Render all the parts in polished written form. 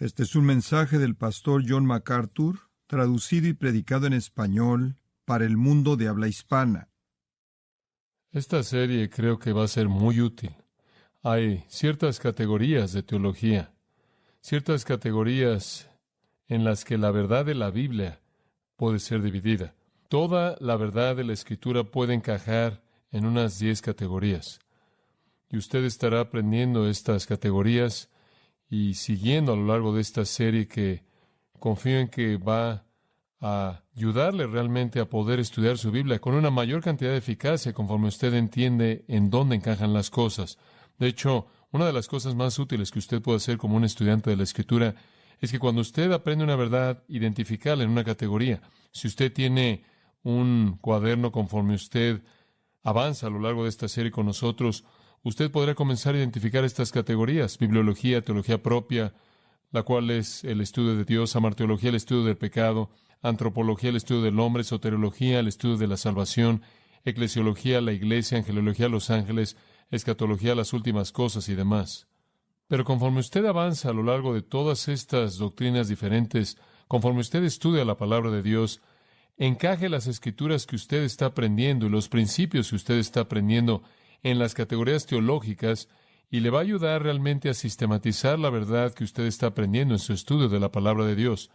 Este es un mensaje del pastor John MacArthur, traducido y predicado en español para el mundo de habla hispana. Esta serie creo que va a ser muy útil. Hay ciertas categorías de teología, ciertas categorías en las que la verdad de la Biblia puede ser dividida. Toda la verdad de la Escritura puede encajar en unas 10 categorías. Y usted estará aprendiendo estas categorías y siguiendo a lo largo de esta serie que confío en que va a ayudarle realmente a poder estudiar su Biblia con una mayor cantidad de eficacia conforme usted entiende en dónde encajan las cosas. De hecho, una de las cosas más útiles que usted puede hacer como un estudiante de la Escritura es que cuando usted aprende una verdad, identificarla en una categoría. Si usted tiene un cuaderno conforme usted avanza a lo largo de esta serie con nosotros, usted podrá comenzar a identificar estas categorías: bibliología, teología propia, la cual es el estudio de Dios; amarteología, el estudio del pecado; antropología, el estudio del hombre; soteriología, el estudio de la salvación; eclesiología, la iglesia; angelología, los ángeles; escatología, las últimas cosas y demás. Pero conforme usted avanza a lo largo de todas estas doctrinas diferentes, conforme usted estudia la palabra de Dios, encaje las escrituras que usted está aprendiendo y los principios que usted está aprendiendo en las categorías teológicas, y le va a ayudar realmente a sistematizar la verdad que usted está aprendiendo en su estudio de la palabra de Dios.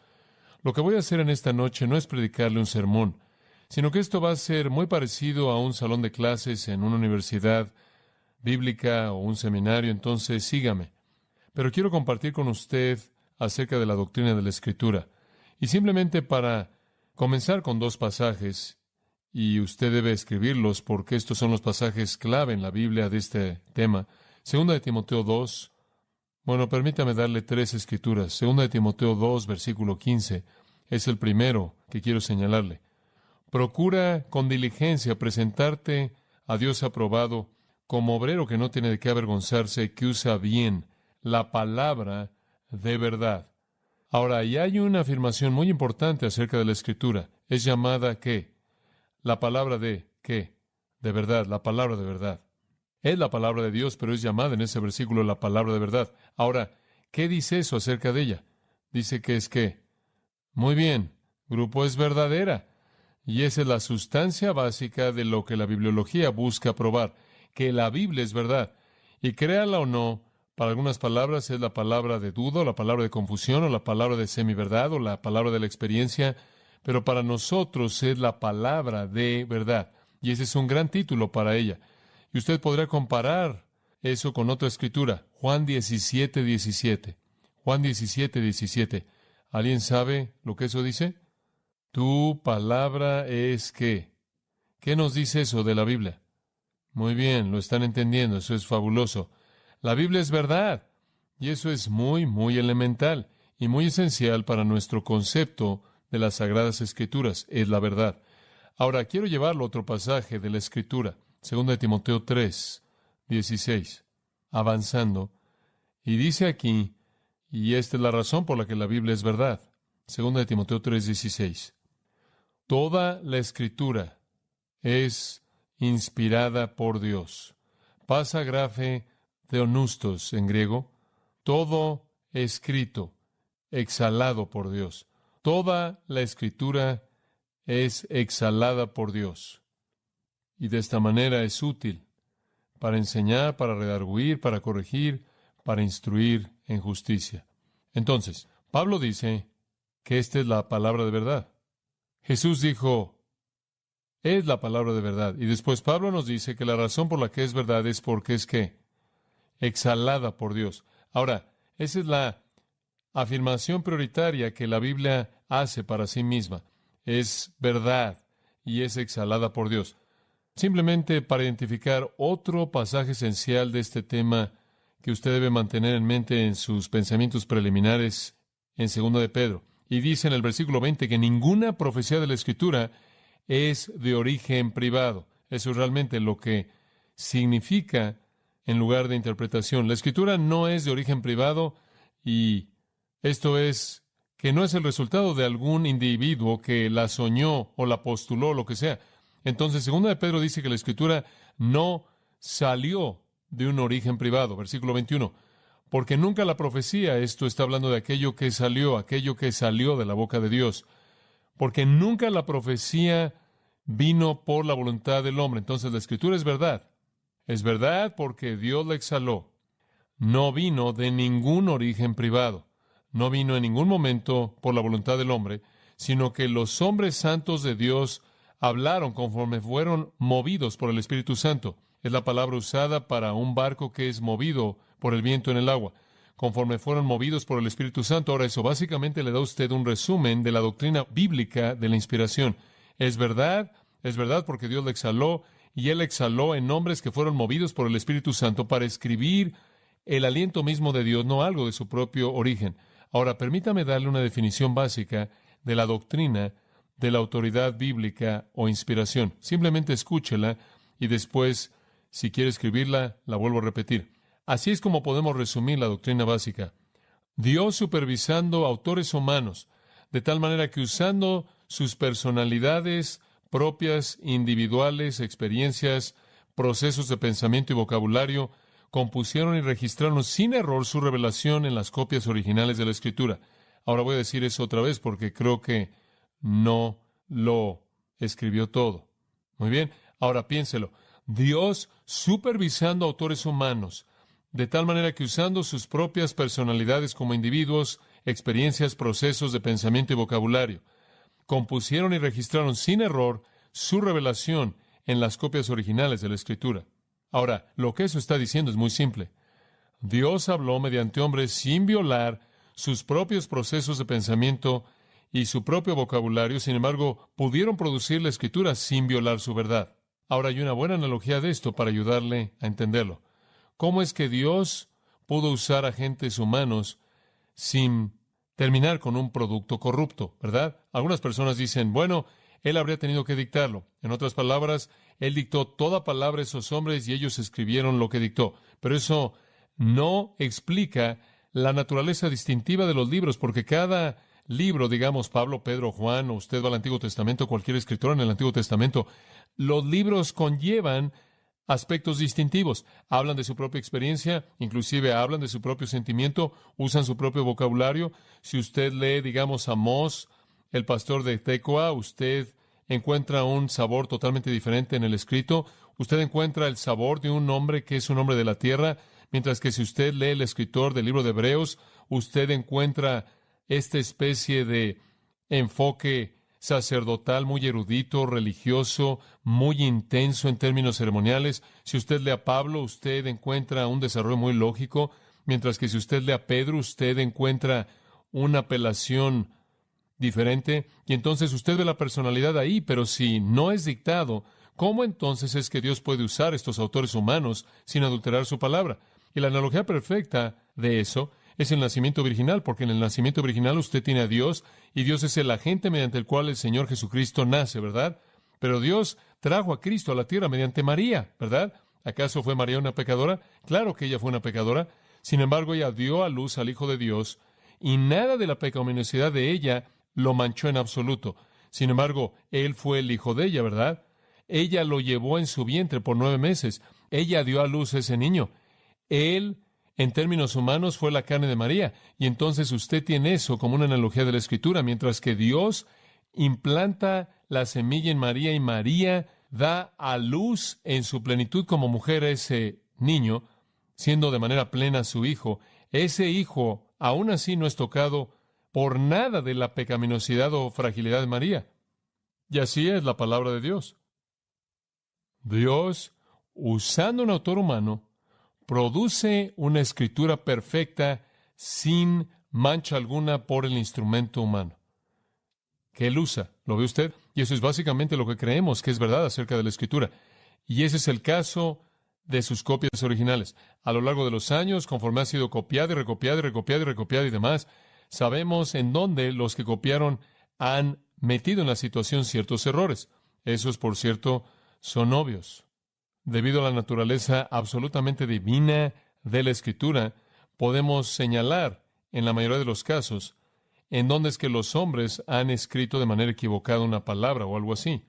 Lo que voy a hacer en esta noche no es predicarle un sermón, sino que esto va a ser muy parecido a un salón de clases en una universidad bíblica o un seminario. Entonces sígame. Pero quiero compartir con usted acerca de la doctrina de la Escritura. Y simplemente para comenzar con 2 pasajes, y usted debe escribirlos porque estos son los pasajes clave en la Biblia de este tema. Segunda de Timoteo 2. Bueno, permítame darle 3 escrituras. Segunda de Timoteo 2, versículo 15. Es el primero que quiero señalarle. Procura con diligencia presentarte a Dios aprobado, como obrero que no tiene de qué avergonzarse, que usa bien la palabra de verdad. Ahora, ahí hay una afirmación muy importante acerca de la Escritura. Es llamada ¿qué? La palabra de ¿qué? De verdad, la palabra de verdad. Es la palabra de Dios, pero es llamada en ese versículo la palabra de verdad. Ahora, ¿qué dice eso acerca de ella? Dice que es ¿qué? Muy bien, grupo, es verdadera. Y esa es la sustancia básica de lo que la bibliología busca probar, que la Biblia es verdad. Y créala o no, para algunas palabras es la palabra de duda, o la palabra de confusión, o la palabra de semiverdad, o la palabra de la experiencia, pero para nosotros es la palabra de verdad. Y ese es un gran título para ella. Y usted podrá comparar eso con otra escritura, Juan 17, 17. Juan 17, 17. ¿Alguien sabe lo que eso dice? Tu palabra es ¿qué? ¿Qué nos dice eso de la Biblia? Muy bien, lo están entendiendo, eso es fabuloso. La Biblia es verdad, y eso es muy, muy elemental y muy esencial para nuestro concepto de las Sagradas Escrituras, es la verdad. Ahora, quiero llevarlo a otro pasaje de la Escritura, 2 Timoteo 3, 16, avanzando, y dice aquí, y esta es la razón por la que la Biblia es verdad, 2 Timoteo 3, 16. Toda la Escritura es inspirada por Dios. Pasa grafe theonustos en griego. Todo escrito, exhalado por Dios. Toda la Escritura es exhalada por Dios. Y de esta manera es útil para enseñar, para redarguir, para corregir, para instruir en justicia. Entonces, Pablo dice que esta es la palabra de verdad. Jesús dijo, es la palabra de verdad. Y después Pablo nos dice que la razón por la que es verdad es porque es ¿qué? Exhalada por Dios. Ahora, esa es la afirmación prioritaria que la Biblia hace para sí misma. Es verdad y es exhalada por Dios. Simplemente para identificar otro pasaje esencial de este tema que usted debe mantener en mente en sus pensamientos preliminares en 2 de Pedro. Y dice en el versículo 20 que ninguna profecía de la Escritura es de origen privado. Eso es realmente lo que significa en lugar de interpretación. La Escritura no es de origen privado, y esto es que no es el resultado de algún individuo que la soñó o la postuló o lo que sea. Entonces, 2 de Pedro dice que la Escritura no salió de un origen privado. Versículo 21. Porque nunca la profecía, esto está hablando de aquello que salió de la boca de Dios. Porque nunca la profecía vino por la voluntad del hombre. Entonces la Escritura es verdad. Es verdad porque Dios la exhaló. No vino de ningún origen privado. No vino en ningún momento por la voluntad del hombre, sino que los hombres santos de Dios hablaron conforme fueron movidos por el Espíritu Santo. Es la palabra usada para un barco que es movido por el viento en el agua. Conforme fueron movidos por el Espíritu Santo. Ahora, eso básicamente le da a usted un resumen de la doctrina bíblica de la inspiración. Es verdad porque Dios la exhaló, y Él exhaló en hombres que fueron movidos por el Espíritu Santo para escribir el aliento mismo de Dios, no algo de su propio origen. Ahora, permítame darle una definición básica de la doctrina de la autoridad bíblica o inspiración. Simplemente escúchela y después, si quiere escribirla, la vuelvo a repetir. Así es como podemos resumir la doctrina básica. Dios supervisando autores humanos, de tal manera que usando sus personalidades propias, individuales, experiencias, procesos de pensamiento y vocabulario, compusieron y registraron sin error su revelación en las copias originales de la Escritura. Ahora voy a decir eso otra vez porque creo que no lo escribió todo. Muy bien, ahora piénselo. Dios supervisando autores humanos, de tal manera que usando sus propias personalidades como individuos, experiencias, procesos de pensamiento y vocabulario, compusieron y registraron sin error su revelación en las copias originales de la Escritura. Ahora, lo que eso está diciendo es muy simple. Dios habló mediante hombres sin violar sus propios procesos de pensamiento y su propio vocabulario, sin embargo, pudieron producir la Escritura sin violar su verdad. Ahora, hay una buena analogía de esto para ayudarle a entenderlo. ¿Cómo es que Dios pudo usar agentes humanos sin terminar con un producto corrupto, verdad? Algunas personas dicen, bueno, Él habría tenido que dictarlo. En otras palabras, Él dictó toda palabra a esos hombres y ellos escribieron lo que dictó. Pero eso no explica la naturaleza distintiva de los libros, porque cada libro, digamos, Pablo, Pedro, Juan, o usted va al Antiguo Testamento, cualquier escritor en el Antiguo Testamento, los libros conllevan aspectos distintivos. Hablan de su propia experiencia, inclusive hablan de su propio sentimiento, usan su propio vocabulario. Si usted lee, digamos, Amós, el pastor de Tecoa, usted encuentra un sabor totalmente diferente en el escrito. Usted encuentra el sabor de un hombre que es un hombre de la tierra, mientras que si usted lee el escritor del libro de Hebreos, usted encuentra esta especie de enfoque sacerdotal, muy erudito, religioso, muy intenso en términos ceremoniales. Si usted lee a Pablo, usted encuentra un desarrollo muy lógico, mientras que si usted lee a Pedro, usted encuentra una apelación diferente, y entonces usted ve la personalidad ahí, pero si no es dictado, ¿cómo entonces es que Dios puede usar estos autores humanos sin adulterar su palabra? Y la analogía perfecta de eso es el nacimiento virginal, porque en el nacimiento virginal usted tiene a Dios, y Dios es el agente mediante el cual el Señor Jesucristo nace, ¿verdad? Pero Dios trajo a Cristo a la tierra mediante María, ¿verdad? ¿Acaso fue María una pecadora? Claro que ella fue una pecadora. Sin embargo, ella dio a luz al Hijo de Dios, y nada de la pecaminosidad de ella lo manchó en absoluto. Sin embargo, Él fue el hijo de ella, ¿verdad? Ella lo llevó en su vientre por 9 meses. Ella dio a luz a ese niño. Él, en términos humanos, fue la carne de María. Y entonces usted tiene eso como una analogía de la Escritura, mientras que Dios implanta la semilla en María y María da a luz en su plenitud como mujer a ese niño, siendo de manera plena su hijo. Ese hijo, aún así, no es tocado por nada de la pecaminosidad o fragilidad de María. Y así es la palabra de Dios. Dios, usando un autor humano, produce una escritura perfecta sin mancha alguna por el instrumento humano que Él usa. ¿Lo ve usted? Y eso es básicamente lo que creemos que es verdad acerca de la Escritura. Y ese es el caso de sus copias originales. A lo largo de los años, conforme ha sido copiada y recopiada y recopiada y recopiada y demás, sabemos en dónde los que copiaron han metido en la situación ciertos errores. Esos, por cierto, son obvios. Debido a la naturaleza absolutamente divina de la Escritura, podemos señalar, en la mayoría de los casos, en dónde es que los hombres han escrito de manera equivocada una palabra o algo así.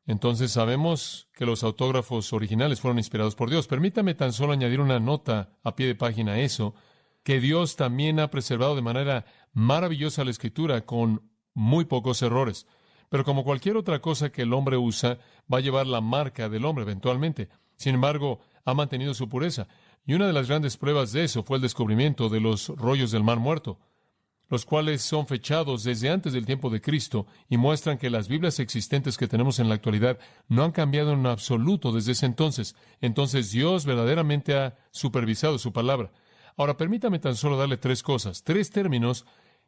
Entonces sabemos que los autógrafos originales fueron inspirados por Dios. Permítame tan solo añadir una nota a pie de página a eso. que Dios también ha preservado de manera maravillosa la Escritura con muy pocos errores. Pero como cualquier otra cosa que el hombre usa, va a llevar la marca del hombre eventualmente. Sin embargo, ha mantenido su pureza. Y una de las grandes pruebas de eso fue el descubrimiento de los rollos del Mar Muerto, los cuales son fechados desde antes del tiempo de Cristo y muestran que las Biblias existentes que tenemos en la actualidad no han cambiado en absoluto desde ese entonces. Entonces Dios verdaderamente ha supervisado su palabra. Ahora, permítame tan solo darle tres cosas, tres términos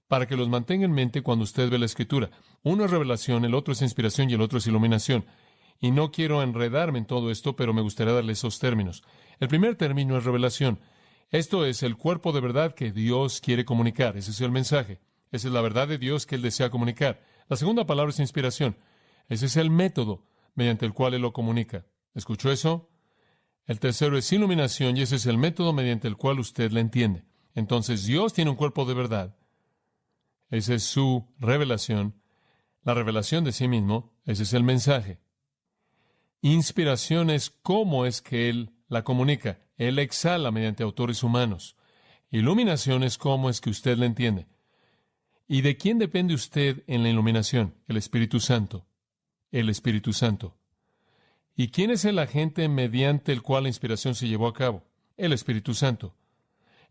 para que los mantenga en mente cuando usted ve la Escritura. Uno es revelación, el otro es inspiración y el otro es iluminación. Y no quiero enredarme en todo esto, pero me gustaría darle esos términos. El primer término es revelación. Esto es el cuerpo de verdad que Dios quiere comunicar. Ese es el mensaje. Esa es la verdad de Dios que Él desea comunicar. La segunda palabra es inspiración. Ese es el método mediante el cual Él lo comunica. ¿Escuchó eso? El tercero es iluminación y ese es el método mediante el cual usted la entiende. Entonces Dios tiene un cuerpo de verdad. Esa es su revelación. La revelación de sí mismo. Ese es el mensaje. Inspiración es cómo es que Él la comunica. Él la exhala mediante autores humanos. Iluminación es cómo es que usted la entiende. ¿Y de quién depende usted en la iluminación? El Espíritu Santo. El Espíritu Santo. ¿Y quién es el agente mediante el cual la inspiración se llevó a cabo? El Espíritu Santo.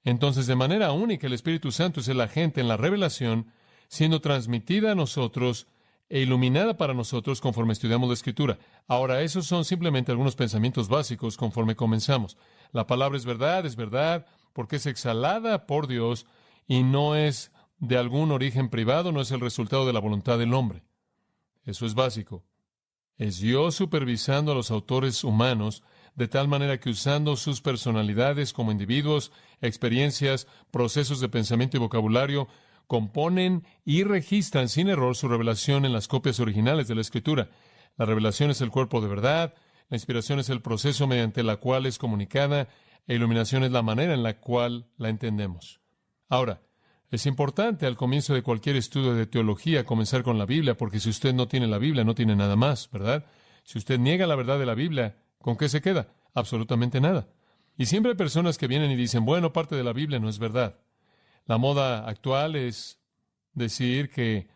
Entonces, de manera única, el Espíritu Santo es el agente en la revelación, siendo transmitida a nosotros e iluminada para nosotros conforme estudiamos la Escritura. Ahora, esos son simplemente algunos pensamientos básicos conforme comenzamos. La palabra es verdad, porque es exhalada por Dios y no es de algún origen privado, no es el resultado de la voluntad del hombre. Eso es básico. Es Dios supervisando a los autores humanos de tal manera que usando sus personalidades como individuos, experiencias, procesos de pensamiento y vocabulario, componen y registran sin error su revelación en las copias originales de la Escritura. La revelación es el cuerpo de verdad, la inspiración es el proceso mediante la cual es comunicada, e iluminación es la manera en la cual la entendemos. Ahora, es importante al comienzo de cualquier estudio de teología comenzar con la Biblia, porque si usted no tiene la Biblia, no tiene nada más, ¿verdad? Si usted niega la verdad de la Biblia, ¿con qué se queda? Absolutamente nada. Y siempre hay personas que vienen y dicen, bueno, parte de la Biblia no es verdad. La moda actual es decir que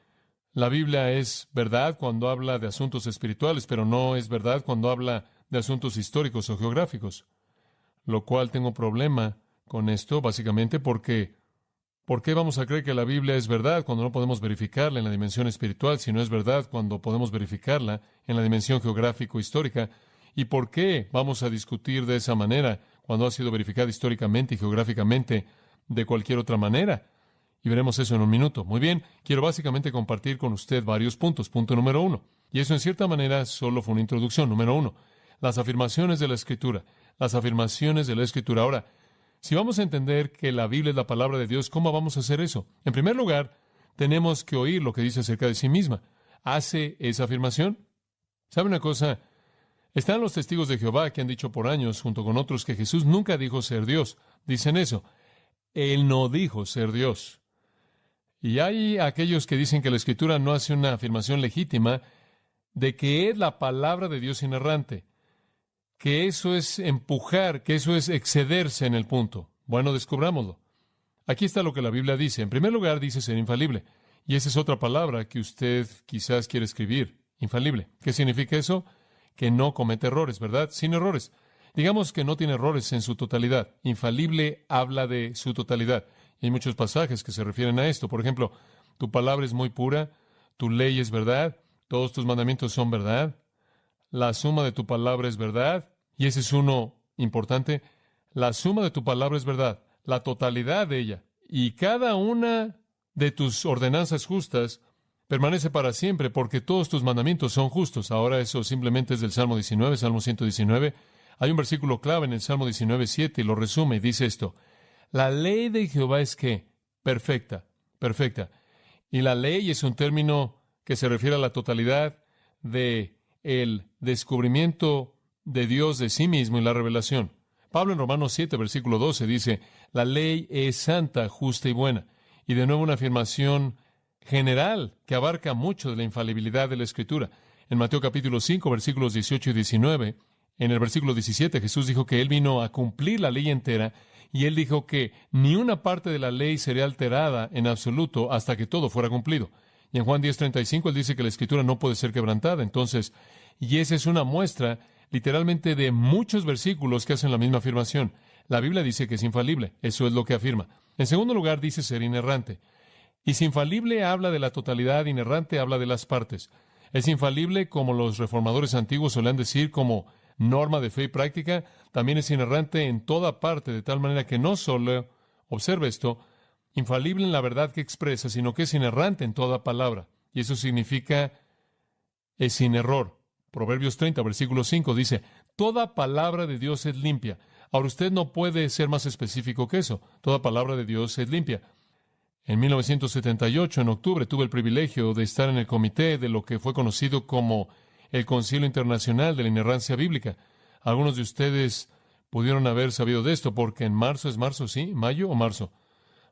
la Biblia es verdad cuando habla de asuntos espirituales, pero no es verdad cuando habla de asuntos históricos o geográficos. Lo cual tengo problema con esto, básicamente porque ¿por qué vamos a creer que la Biblia es verdad cuando no podemos verificarla en la dimensión espiritual, si no es verdad cuando podemos verificarla en la dimensión geográfico-histórica? ¿Y por qué vamos a discutir de esa manera cuando ha sido verificada históricamente y geográficamente de cualquier otra manera? Y veremos eso en un minuto. Muy bien, quiero básicamente compartir con usted varios puntos. Punto número 1. Y eso en cierta manera solo fue una introducción. Número 1. Las afirmaciones de la Escritura. Las afirmaciones de la Escritura. Ahora, si vamos a entender que la Biblia es la palabra de Dios, ¿cómo vamos a hacer eso? En primer lugar, tenemos que oír lo que dice acerca de sí misma. ¿Hace esa afirmación? ¿Sabe una cosa? Están los testigos de Jehová que han dicho por años, junto con otros, que Jesús nunca dijo ser Dios. Dicen eso. Él no dijo ser Dios. Y hay aquellos que dicen que la Escritura no hace una afirmación legítima de que es la palabra de Dios inerrante, que eso es empujar, que eso es excederse en el punto. Bueno, descubrámoslo. Aquí está lo que la Biblia dice. En primer lugar, dice ser infalible. Y esa es otra palabra que usted quizás quiere escribir. Infalible. ¿Qué significa eso? Que no comete errores, ¿verdad? Sin errores. Digamos que no tiene errores en su totalidad. Infalible habla de su totalidad. Y hay muchos pasajes que se refieren a esto. Por ejemplo, tu palabra es muy pura, tu ley es verdad, todos tus mandamientos son verdad, la suma de tu palabra es verdad, y ese es uno importante. La suma de tu palabra es verdad, la totalidad de ella. Y cada una de tus ordenanzas justas permanece para siempre, porque todos tus mandamientos son justos. Ahora eso simplemente es del Salmo 19, Salmo 119. Hay un versículo clave en el Salmo 19:7 y lo resume y dice esto. La ley de Jehová es ¿qué? Perfecta, perfecta. Y la ley es un término que se refiere a la totalidad de el descubrimiento de Dios de sí mismo y la revelación. Pablo en Romanos 7, versículo 12 dice, la ley es santa, justa y buena. Y de nuevo una afirmación general que abarca mucho de la infalibilidad de la Escritura. En Mateo capítulo 5, versículos 18 y 19, en el versículo 17, Jesús dijo que Él vino a cumplir la ley entera Y él dijo que ni una parte de la ley sería alterada en absoluto hasta que todo fuera cumplido. Y en Juan 10:35 él dice que la Escritura no puede ser quebrantada. Entonces, y esa es una muestra literalmente de muchos versículos que hacen la misma afirmación. La Biblia dice que es infalible. Eso es lo que afirma. En segundo lugar, dice ser inerrante. Y si infalible habla de la totalidad, inerrante habla de las partes. Es infalible, como los reformadores antiguos solían decir, como norma de fe y práctica. También es inerrante en toda parte, de tal manera que no solo, observe esto, infalible en la verdad que expresa, sino que es inerrante en toda palabra. Y eso significa es sin error. Proverbios 30, versículo 5 dice, toda palabra de Dios es limpia. Ahora usted no puede ser más específico que eso. Toda palabra de Dios es limpia. En 1978, en octubre, tuve el privilegio de estar en el comité de lo que fue conocido como el Concilio Internacional de la Inerrancia Bíblica. Algunos de ustedes pudieron haber sabido de esto, porque en marzo, ¿es marzo, sí? ¿Mayo o marzo?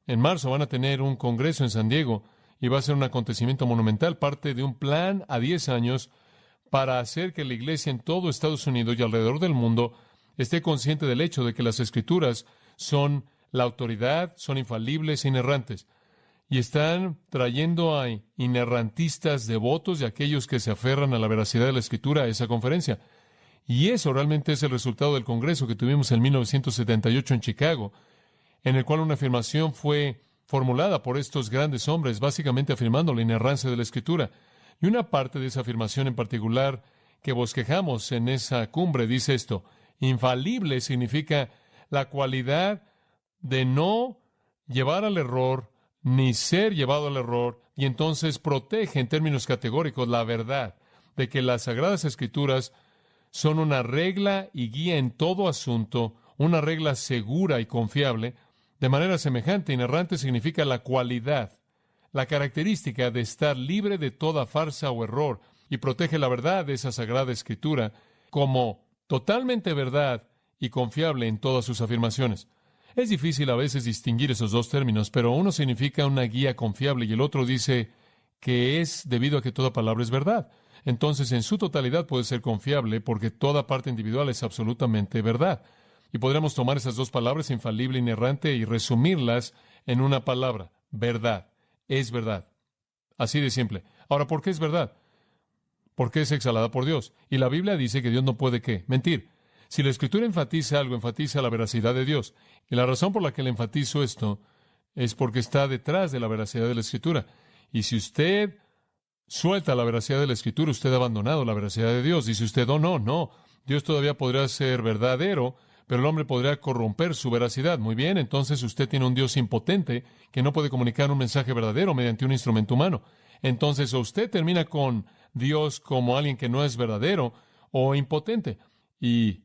En marzo van a tener un congreso en San Diego y va a ser un acontecimiento monumental, parte de un plan a 10 años para hacer que la iglesia en todo Estados Unidos y alrededor del mundo esté consciente del hecho de que las Escrituras son la autoridad, son infalibles e inerrantes. Y están trayendo a inerrantistas devotos y aquellos que se aferran a la veracidad de la Escritura a esa conferencia. Y eso realmente es el resultado del congreso que tuvimos en 1978 en Chicago, en el cual una afirmación fue formulada por estos grandes hombres, básicamente afirmando la inerrancia de la Escritura. Y una parte de esa afirmación en particular que bosquejamos en esa cumbre dice esto: infalible significa la cualidad de no llevar al error ni ser llevado al error, y entonces protege en términos categóricos la verdad de que las Sagradas Escrituras son una regla y guía en todo asunto, una regla segura y confiable. De manera semejante, inerrante significa la cualidad, la característica de estar libre de toda farsa o error, y protege la verdad de esa Sagrada Escritura como totalmente verdad y confiable en todas sus afirmaciones. Es difícil a veces distinguir esos dos términos, pero uno significa una guía confiable y el otro dice que es debido a que toda palabra es verdad. Entonces, en su totalidad puede ser confiable porque toda parte individual es absolutamente verdad. Y podríamos tomar esas dos palabras, infalible e inerrante, y resumirlas en una palabra: verdad. Es verdad. Así de simple. Ahora, ¿por qué es verdad? Porque es exhalada por Dios. Y la Biblia dice que Dios no puede, ¿qué? Mentir. Si la Escritura enfatiza algo, enfatiza la veracidad de Dios. Y la razón por la que le enfatizo esto es porque está detrás de la veracidad de la Escritura. Y si usted suelta la veracidad de la Escritura, usted ha abandonado la veracidad de Dios. Dice usted, oh, no, Dios todavía podrá ser verdadero, pero el hombre podría corromper su veracidad. Muy bien, entonces usted tiene un Dios impotente que no puede comunicar un mensaje verdadero mediante un instrumento humano. Entonces, o usted termina con Dios como alguien que no es verdadero o impotente. Y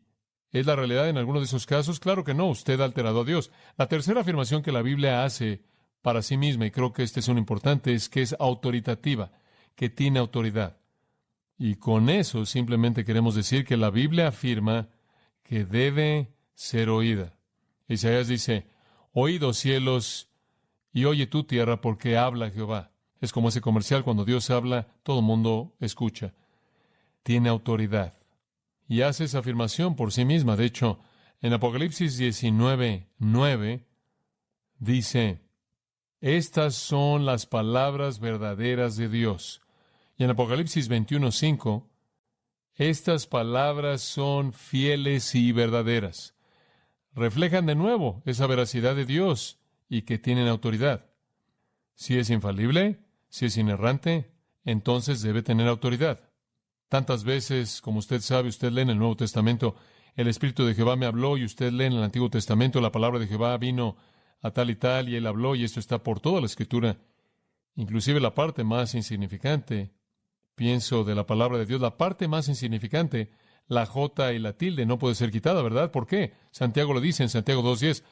¿es la realidad en alguno de esos casos? Claro que no, usted ha alterado a Dios. La tercera afirmación que la Biblia hace para sí misma, y creo que este es un importante, es que es autoritativa, que tiene autoridad. Y con eso simplemente queremos decir que la Biblia afirma que debe ser oída. Isaías dice, oídos cielos y oye tú tierra, porque habla Jehová. Es como ese comercial, cuando Dios habla, todo el mundo escucha. Tiene autoridad. Y hace esa afirmación por sí misma. De hecho, en Apocalipsis 19:9 dice, estas son las palabras verdaderas de Dios. Y en Apocalipsis 21:5, estas palabras son fieles y verdaderas. Reflejan de nuevo esa veracidad de Dios y que tienen autoridad. Si es infalible, si es inerrante, entonces debe tener autoridad. Tantas veces, como usted sabe, usted lee en el Nuevo Testamento, el Espíritu de Jehová me habló, y usted lee en el Antiguo Testamento, la palabra de Jehová vino a tal, y él habló, y esto está por toda la Escritura. Inclusive la parte más insignificante, pienso de la palabra de Dios, la parte más insignificante, la J y la tilde, no puede ser quitada, ¿verdad? ¿Por qué? Santiago lo dice en Santiago 2:10,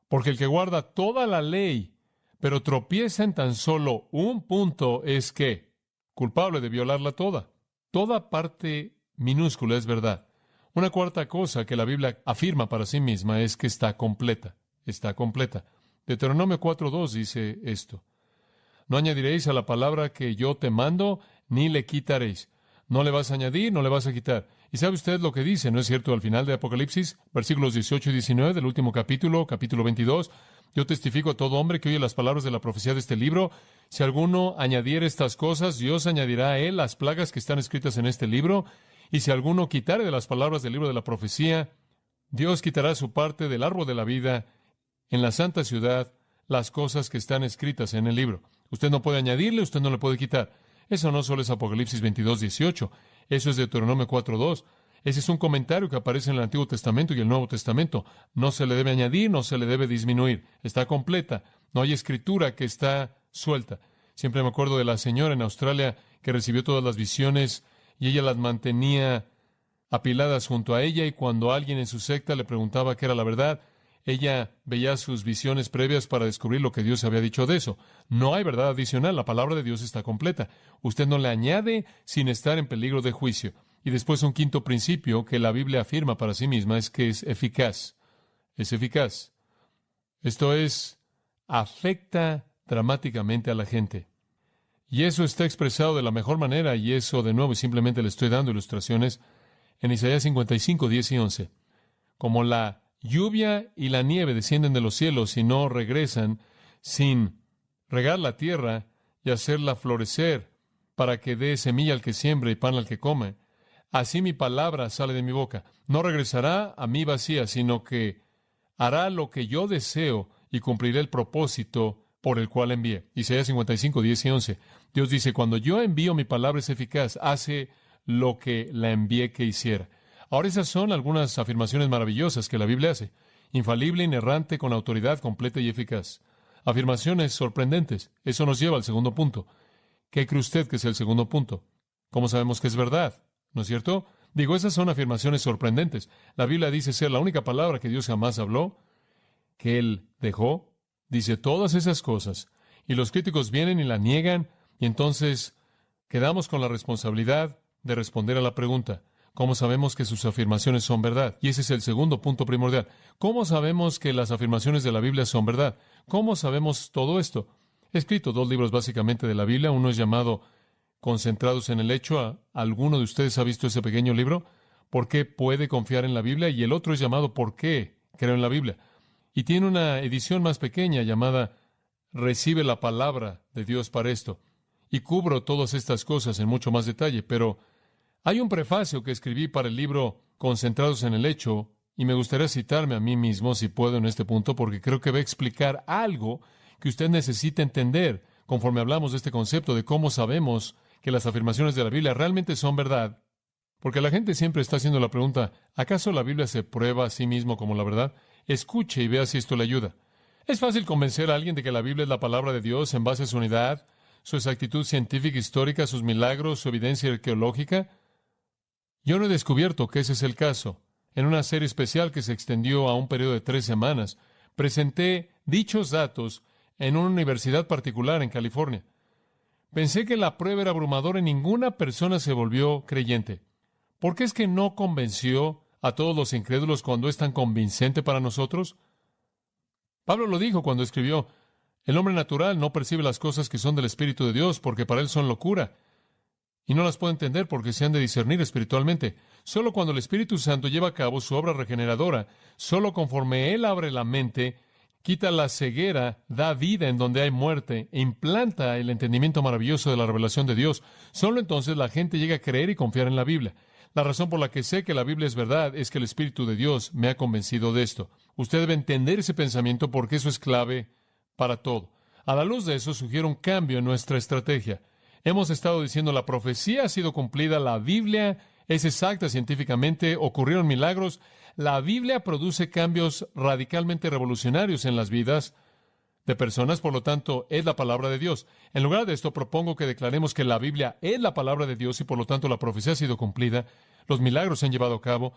porque el que guarda toda la ley, pero tropieza en tan solo un punto, es que culpable de violarla toda. Toda parte minúscula es verdad. Una cuarta cosa que la Biblia afirma para sí misma es que está completa. Está completa. Deuteronomio 4:2 dice esto: no añadiréis a la palabra que yo te mando, ni le quitaréis. No le vas a añadir, no le vas a quitar. ¿Y sabe usted lo que dice? ¿No es cierto? Al final de Apocalipsis, versículos 18 y 19 del último capítulo, capítulo 22, yo testifico a todo hombre que oye las palabras de la profecía de este libro. Si alguno añadiere estas cosas, Dios añadirá a él las plagas que están escritas en este libro. Y si alguno quitare de las palabras del libro de la profecía, Dios quitará su parte del árbol de la vida en la santa ciudad, las cosas que están escritas en el libro. Usted no puede añadirle, usted no le puede quitar. Eso no solo es Apocalipsis 22, 18. Eso es Deuteronomio 4, 2. Ese es un comentario que aparece en el Antiguo Testamento y el Nuevo Testamento. No se le debe añadir, no se le debe disminuir. Está completa. No hay escritura que está suelta. Siempre me acuerdo de la señora en Australia que recibió todas las visiones y ella las mantenía apiladas junto a ella, y cuando alguien en su secta le preguntaba qué era la verdad, ella veía sus visiones previas para descubrir lo que Dios había dicho de eso. No hay verdad adicional. La palabra de Dios está completa. Usted no le añade sin estar en peligro de juicio. Y después un quinto principio que la Biblia afirma para sí misma es que es eficaz. Es eficaz. Esto es, afecta dramáticamente a la gente. Y eso está expresado de la mejor manera, y eso de nuevo simplemente le estoy dando ilustraciones en Isaías 55, 10 y 11. Como la lluvia y la nieve descienden de los cielos y no regresan sin regar la tierra y hacerla florecer para que dé semilla al que siembra y pan al que come, así mi palabra sale de mi boca. No regresará a mí vacía, sino que hará lo que yo deseo y cumpliré el propósito por el cual envié. Isaías 55, 10 y 11. Dios dice, cuando yo envío mi palabra es eficaz, hace lo que la envié que hiciera. Ahora esas son algunas afirmaciones maravillosas que la Biblia hace. Infalible, inerrante, con autoridad completa y eficaz. Afirmaciones sorprendentes. Eso nos lleva al segundo punto. ¿Qué cree usted que es el segundo punto? ¿Cómo sabemos que es verdad? ¿No es cierto? Digo, esas son afirmaciones sorprendentes. La Biblia dice ser la única palabra que Dios jamás habló, que Él dejó. Dice todas esas cosas. Y los críticos vienen y la niegan, y entonces quedamos con la responsabilidad de responder a la pregunta: ¿cómo sabemos que sus afirmaciones son verdad? Y ese es el segundo punto primordial. ¿Cómo sabemos que las afirmaciones de la Biblia son verdad? ¿Cómo sabemos todo esto? He escrito 2 libros básicamente de la Biblia. Uno es llamado Concentrados en el Hecho. ¿Alguno de ustedes ha visto ese pequeño libro? ¿Por qué puede confiar en la Biblia? Y el otro es llamado ¿Por qué creo en la Biblia? Y tiene una edición más pequeña llamada Recibe la palabra de Dios para esto. Y cubro todas estas cosas en mucho más detalle, pero hay un prefacio que escribí para el libro Concentrados en el Hecho, y me gustaría citarme a mí mismo, si puedo, en este punto, porque creo que va a explicar algo que usted necesita entender conforme hablamos de este concepto de cómo sabemos que las afirmaciones de la Biblia realmente son verdad. Porque la gente siempre está haciendo la pregunta, ¿acaso la Biblia se prueba a sí mismo como la verdad? Escuche y vea si esto le ayuda. ¿Es fácil convencer a alguien de que la Biblia es la palabra de Dios en base a su unidad, su exactitud científica histórica, sus milagros, su evidencia arqueológica? Yo no he descubierto que ese es el caso. En una serie especial que se extendió a un periodo de 3 semanas, presenté dichos datos en una universidad particular en California. Pensé que la prueba era abrumadora y ninguna persona se volvió creyente. ¿Por qué es que no convenció a todos los incrédulos cuando es tan convincente para nosotros? Pablo lo dijo cuando escribió, el hombre natural no percibe las cosas que son del Espíritu de Dios porque para él son locura, y no las puede entender porque se han de discernir espiritualmente. Solo cuando el Espíritu Santo lleva a cabo su obra regeneradora, solo conforme Él abre la mente, quita la ceguera, da vida en donde hay muerte, e implanta el entendimiento maravilloso de la revelación de Dios, solo entonces la gente llega a creer y confiar en la Biblia. La razón por la que sé que la Biblia es verdad es que el Espíritu de Dios me ha convencido de esto. Usted debe entender ese pensamiento porque eso es clave para todo. A la luz de eso, sugiero un cambio en nuestra estrategia. Hemos estado diciendo la profecía ha sido cumplida, la Biblia es exacta científicamente, ocurrieron milagros. La Biblia produce cambios radicalmente revolucionarios en las vidas de personas, por lo tanto, es la palabra de Dios. En lugar de esto, propongo que declaremos que la Biblia es la palabra de Dios y, por lo tanto, la profecía ha sido cumplida, los milagros se han llevado a cabo,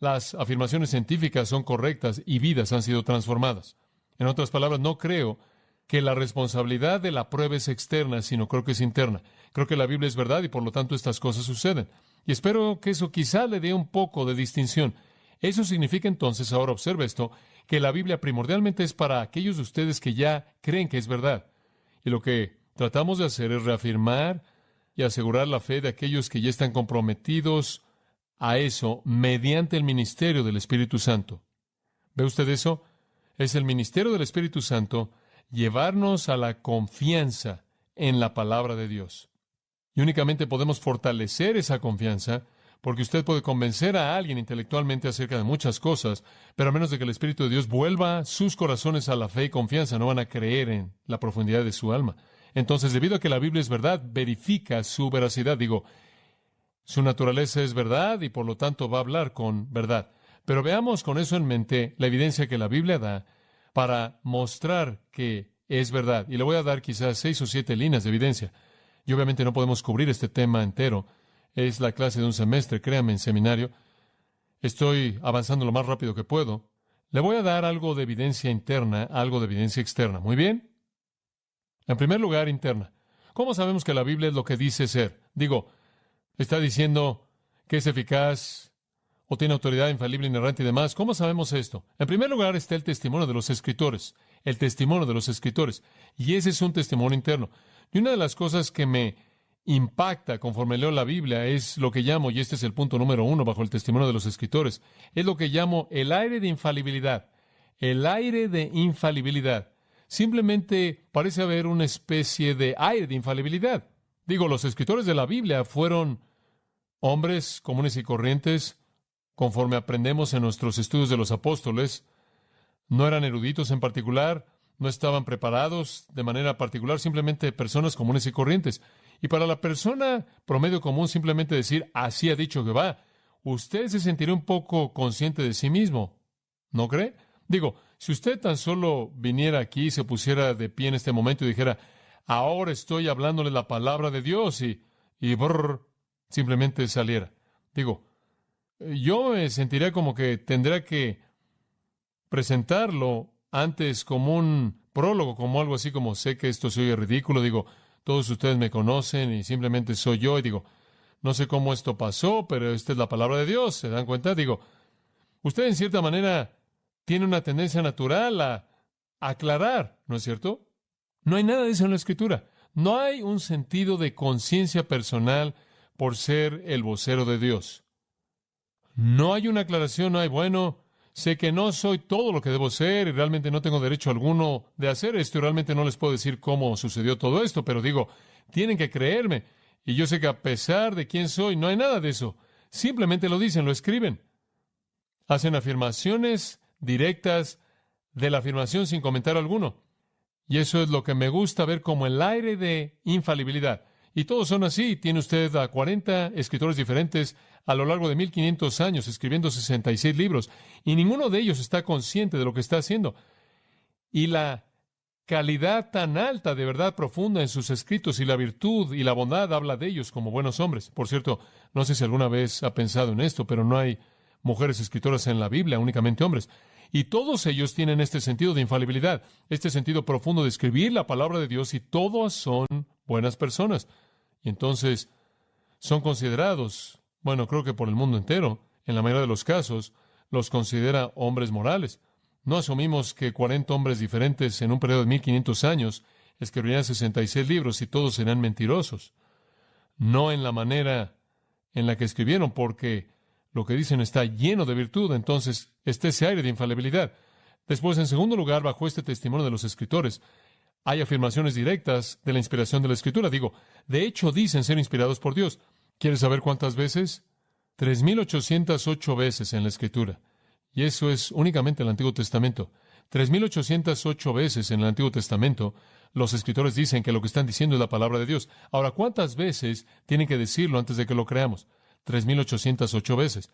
las afirmaciones científicas son correctas y vidas han sido transformadas. En otras palabras, no creo que la responsabilidad de la prueba es externa, sino creo que es interna. Creo que la Biblia es verdad y, por lo tanto, estas cosas suceden. Y espero que eso quizá le dé un poco de distinción. Eso significa entonces, ahora observe esto, que la Biblia primordialmente es para aquellos de ustedes que ya creen que es verdad. Y lo que tratamos de hacer es reafirmar y asegurar la fe de aquellos que ya están comprometidos a eso mediante el ministerio del Espíritu Santo. ¿Ve usted eso? Es el ministerio del Espíritu Santo llevarnos a la confianza en la palabra de Dios. Y únicamente podemos fortalecer esa confianza porque usted puede convencer a alguien intelectualmente acerca de muchas cosas, pero a menos de que el Espíritu de Dios vuelva sus corazones a la fe y confianza, no van a creer en la profundidad de su alma. Entonces, debido a que la Biblia es verdad, verifica su veracidad. Su naturaleza es verdad y por lo tanto va a hablar con verdad. Pero veamos con eso en mente la evidencia que la Biblia da para mostrar que es verdad. Y le voy a dar quizás 6 o 7 líneas de evidencia. Y obviamente no podemos cubrir este tema entero. Es la clase de un semestre, créame, en seminario. Estoy avanzando lo más rápido que puedo. Le voy a dar algo de evidencia interna, algo de evidencia externa. ¿Muy bien? En primer lugar, interna. ¿Cómo sabemos que la Biblia es lo que dice ser? ¿Está diciendo que es eficaz o tiene autoridad infalible, inerrante y demás? ¿Cómo sabemos esto? En primer lugar está el testimonio de los escritores. El testimonio de los escritores. Y ese es un testimonio interno. Y una de las cosas que me impacta conforme leo la Biblia es lo que llamo, y este es el punto número 1 bajo el testimonio de los escritores, es lo que llamo el aire de infalibilidad. El aire de infalibilidad. Simplemente parece haber una especie de aire de infalibilidad. Los escritores de la Biblia fueron hombres comunes y corrientes, conforme aprendemos en nuestros estudios de los apóstoles. No eran eruditos en particular, no estaban preparados de manera particular, simplemente personas comunes y corrientes. Y para la persona promedio común, simplemente decir, así ha dicho Jehová, usted se sentiría un poco consciente de sí mismo, ¿no cree? Si usted tan solo viniera aquí y se pusiera de pie en este momento y dijera, ahora estoy hablándole la palabra de Dios y simplemente saliera. Yo me sentiría como que tendría que presentarlo antes como un prólogo, como algo así como sé que esto se oye ridículo. Todos ustedes me conocen y simplemente soy yo. Y no sé cómo esto pasó, pero esta es la palabra de Dios. ¿Se dan cuenta? Usted en cierta manera tiene una tendencia natural a aclarar, ¿no es cierto? No hay nada de eso en la Escritura. No hay un sentido de conciencia personal por ser el vocero de Dios. No hay una aclaración, no hay, sé que no soy todo lo que debo ser y realmente no tengo derecho alguno de hacer esto y realmente no les puedo decir cómo sucedió todo esto, pero tienen que creerme. Y yo sé que a pesar de quién soy, no hay nada de eso. Simplemente lo dicen, lo escriben. Hacen afirmaciones directas de la afirmación sin comentario alguno. Y eso es lo que me gusta ver como el aire de infalibilidad. Y todos son así. Tiene usted a 40 escritores diferentes a lo largo de 1500 años escribiendo 66 libros. Y ninguno de ellos está consciente de lo que está haciendo. Y la calidad tan alta de verdad profunda en sus escritos y la virtud y la bondad habla de ellos como buenos hombres. Por cierto, no sé si alguna vez ha pensado en esto, pero no hay mujeres escritoras en la Biblia, únicamente hombres. Y todos ellos tienen este sentido de infalibilidad, este sentido profundo de escribir la palabra de Dios y todos son buenas personas. Y entonces son considerados, creo que por el mundo entero, en la mayoría de los casos, los considera hombres morales. No asumimos que 40 hombres diferentes en un periodo de 1500 años escribirían 66 libros y todos serán mentirosos. No en la manera en la que escribieron, porque lo que dicen está lleno de virtud, entonces está ese aire de infalibilidad. Después, en segundo lugar, bajo este testimonio de los escritores, hay afirmaciones directas de la inspiración de la Escritura. De hecho, dicen ser inspirados por Dios. ¿Quieres saber cuántas veces? 3,808 veces en la Escritura. Y eso es únicamente el Antiguo Testamento. 3,808 veces en el Antiguo Testamento, los escritores dicen que lo que están diciendo es la palabra de Dios. Ahora, ¿cuántas veces tienen que decirlo antes de que lo creamos? 3,808 veces.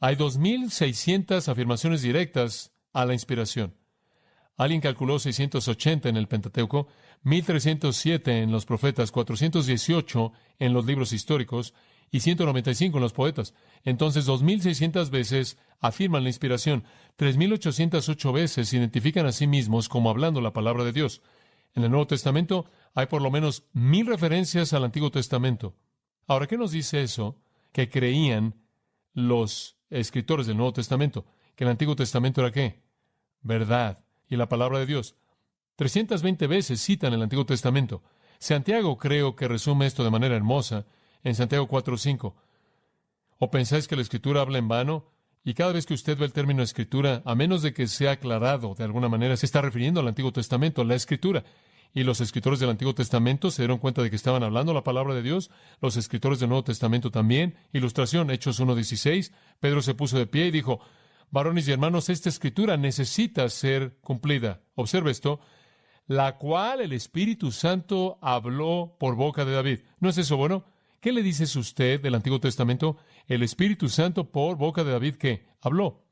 Hay 2,600 afirmaciones directas a la inspiración. Alguien calculó 680 en el Pentateuco, 1,307 en los profetas, 418 en los libros históricos y 195 en los poetas. Entonces, 2,600 veces afirman la inspiración. 3,808 veces se identifican a sí mismos como hablando la palabra de Dios. En el Nuevo Testamento hay por lo menos 1,000 referencias al Antiguo Testamento. Ahora, ¿qué nos dice eso? Que creían los escritores del Nuevo Testamento, que el Antiguo Testamento era ¿qué? Verdad y la palabra de Dios. 320 veces citan el Antiguo Testamento. Santiago creo que resume esto de manera hermosa en Santiago 4:5. ¿O pensáis que la Escritura habla en vano? Y cada vez que usted ve el término Escritura, a menos de que sea aclarado de alguna manera, se está refiriendo al Antiguo Testamento, la Escritura. Y los escritores del Antiguo Testamento se dieron cuenta de que estaban hablando la palabra de Dios. Los escritores del Nuevo Testamento también. Ilustración, Hechos 1:16. Pedro se puso de pie y dijo, varones y hermanos, esta Escritura necesita ser cumplida. Observe esto. La cual el Espíritu Santo habló por boca de David. ¿No es eso bueno? ¿Qué le dice usted del Antiguo Testamento? El Espíritu Santo por boca de David, ¿qué? Habló.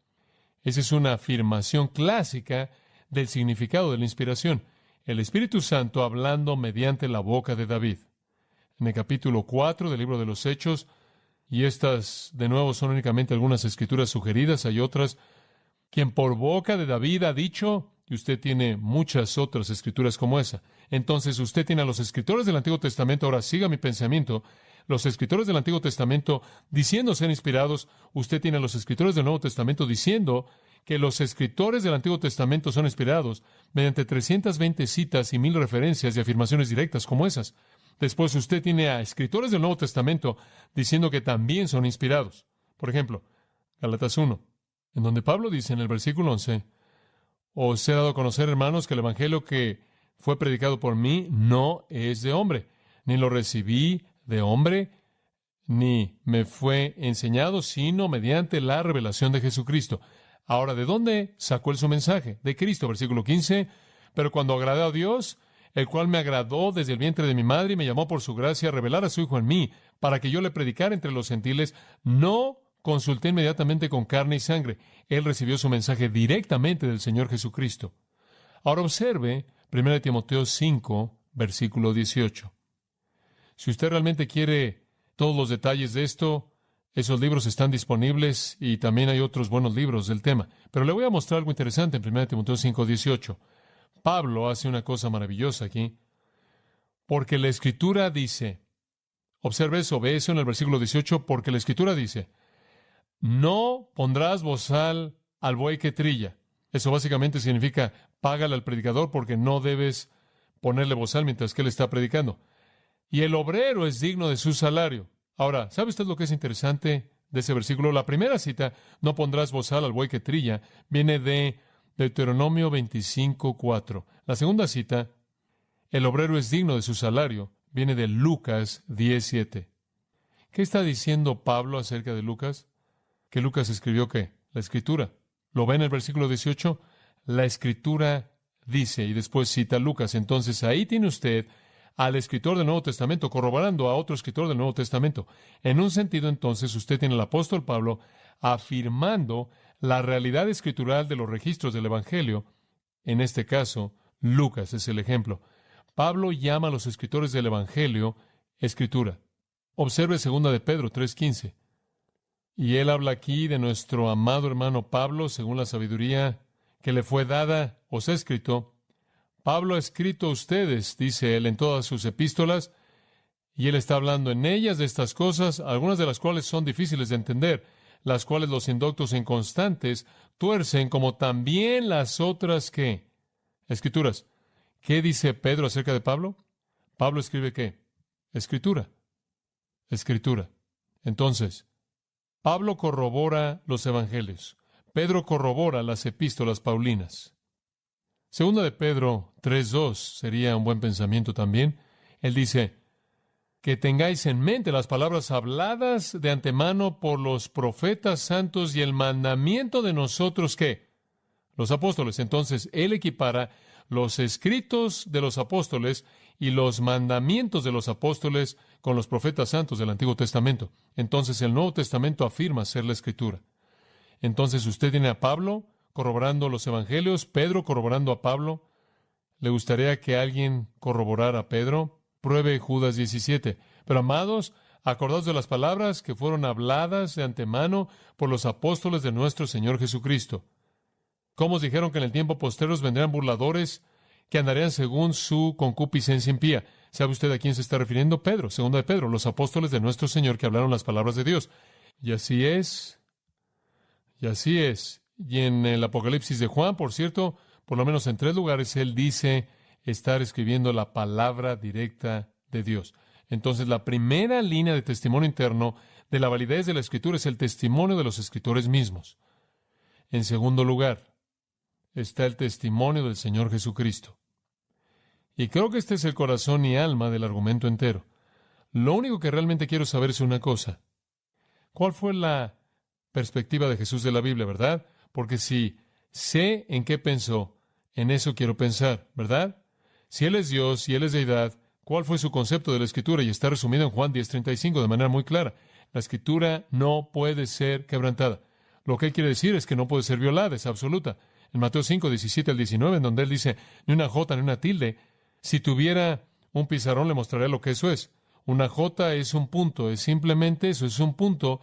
Esa es una afirmación clásica del significado de la inspiración. El Espíritu Santo hablando mediante la boca de David. En el capítulo 4 del libro de los Hechos, y estas de nuevo son únicamente algunas escrituras sugeridas, hay otras, quien por boca de David ha dicho, y usted tiene muchas otras escrituras como esa. Entonces usted tiene a los escritores del Antiguo Testamento, ahora siga mi pensamiento, los escritores del Antiguo Testamento diciendo ser inspirados, usted tiene a los escritores del Nuevo Testamento diciendo que los escritores del Antiguo Testamento son inspirados mediante 320 citas y 1000 referencias y afirmaciones directas como esas. Después usted tiene a escritores del Nuevo Testamento diciendo que también son inspirados. Por ejemplo, Gálatas 1, en donde Pablo dice en el versículo 11, os he dado a conocer, hermanos, que el evangelio que fue predicado por mí no es de hombre, ni lo recibí de hombre, ni me fue enseñado, sino mediante la revelación de Jesucristo. Ahora, ¿de dónde sacó él su mensaje? De Cristo, versículo 15. Pero cuando agradé a Dios, el cual me agradó desde el vientre de mi madre y me llamó por su gracia a revelar a su Hijo en mí, para que yo le predicara entre los gentiles, no consulté inmediatamente con carne y sangre. Él recibió su mensaje directamente del Señor Jesucristo. Ahora observe 1 Timoteo 5, versículo 18. Si usted realmente quiere todos los detalles de esto, esos libros están disponibles y también hay otros buenos libros del tema. Pero le voy a mostrar algo interesante en 1 Timoteo 5, 18. Pablo hace una cosa maravillosa aquí. Porque la Escritura dice, observe eso, ve eso en el versículo 18, porque la Escritura dice, no pondrás bozal al buey que trilla. Eso básicamente significa, págale al predicador porque no debes ponerle bozal mientras que él está predicando. Y el obrero es digno de su salario. Ahora, ¿sabe usted lo que es interesante de ese versículo? La primera cita, no pondrás bozal al buey que trilla, viene de Deuteronomio 25:4. La segunda cita, el obrero es digno de su salario, viene de Lucas 10:7. ¿Qué está diciendo Pablo acerca de Lucas? ¿Que Lucas escribió qué? La Escritura. ¿Lo ve en el versículo 18? La Escritura dice, y después cita Lucas. Entonces ahí tiene usted al escritor del Nuevo Testamento corroborando a otro escritor del Nuevo Testamento. En un sentido, entonces, usted tiene al apóstol Pablo afirmando la realidad escritural de los registros del Evangelio. En este caso, Lucas es el ejemplo. Pablo llama a los escritores del Evangelio Escritura. Observe 2 de Pedro 3:15. Y él habla aquí de nuestro amado hermano Pablo, según la sabiduría que le fue dada, os ha escrito. Pablo ha escrito a ustedes, dice él, en todas sus epístolas, y él está hablando en ellas de estas cosas, algunas de las cuales son difíciles de entender, las cuales los indoctos e inconstantes tuercen, como también las otras que... Escrituras. ¿Qué dice Pedro acerca de Pablo? Pablo escribe ¿qué? Escritura. Escritura. Entonces, Pablo corrobora los evangelios. Pedro corrobora las epístolas paulinas. Segunda de Pedro 3:2 sería un buen pensamiento también. Él dice, que tengáis en mente las palabras habladas de antemano por los profetas santos y el mandamiento de nosotros, ¿qué? Los apóstoles. Entonces, él equipara los escritos de los apóstoles y los mandamientos de los apóstoles con los profetas santos del Antiguo Testamento. Entonces, el Nuevo Testamento afirma ser la Escritura. Entonces, usted tiene a Pablo corroborando los evangelios, Pedro corroborando a Pablo. ¿Le gustaría que alguien corroborara a Pedro? Pruebe Judas 17. Pero, amados, acordaos de las palabras que fueron habladas de antemano por los apóstoles de nuestro Señor Jesucristo. ¿Cómo os dijeron que en el tiempo postreros vendrían burladores que andarían según su concupiscencia impía? ¿Sabe usted a quién se está refiriendo? Pedro, segunda de Pedro, los apóstoles de nuestro Señor que hablaron las palabras de Dios. Y así es. Y así es. Y en el Apocalipsis de Juan, por cierto, por lo menos en 3 lugares, él dice estar escribiendo la palabra directa de Dios. Entonces, la primera línea de testimonio interno de la validez de la Escritura es el testimonio de los escritores mismos. En segundo lugar, está el testimonio del Señor Jesucristo. Y creo que este es el corazón y alma del argumento entero. Lo único que realmente quiero saber es una cosa. ¿Cuál fue la perspectiva de Jesús de la Biblia, verdad? Porque si sé en qué pensó, en eso quiero pensar, ¿verdad? Si Él es Dios y Él es deidad, ¿cuál fue su concepto de la Escritura? Y está resumido en Juan 10:35 de manera muy clara. La Escritura no puede ser quebrantada. Lo que Él quiere decir es que no puede ser violada, es absoluta. En Mateo 5:17 al 19, en donde Él dice, ni una jota ni una tilde. Si tuviera un pizarrón, le mostraría lo que eso es. Una jota es un punto, es simplemente eso, es un punto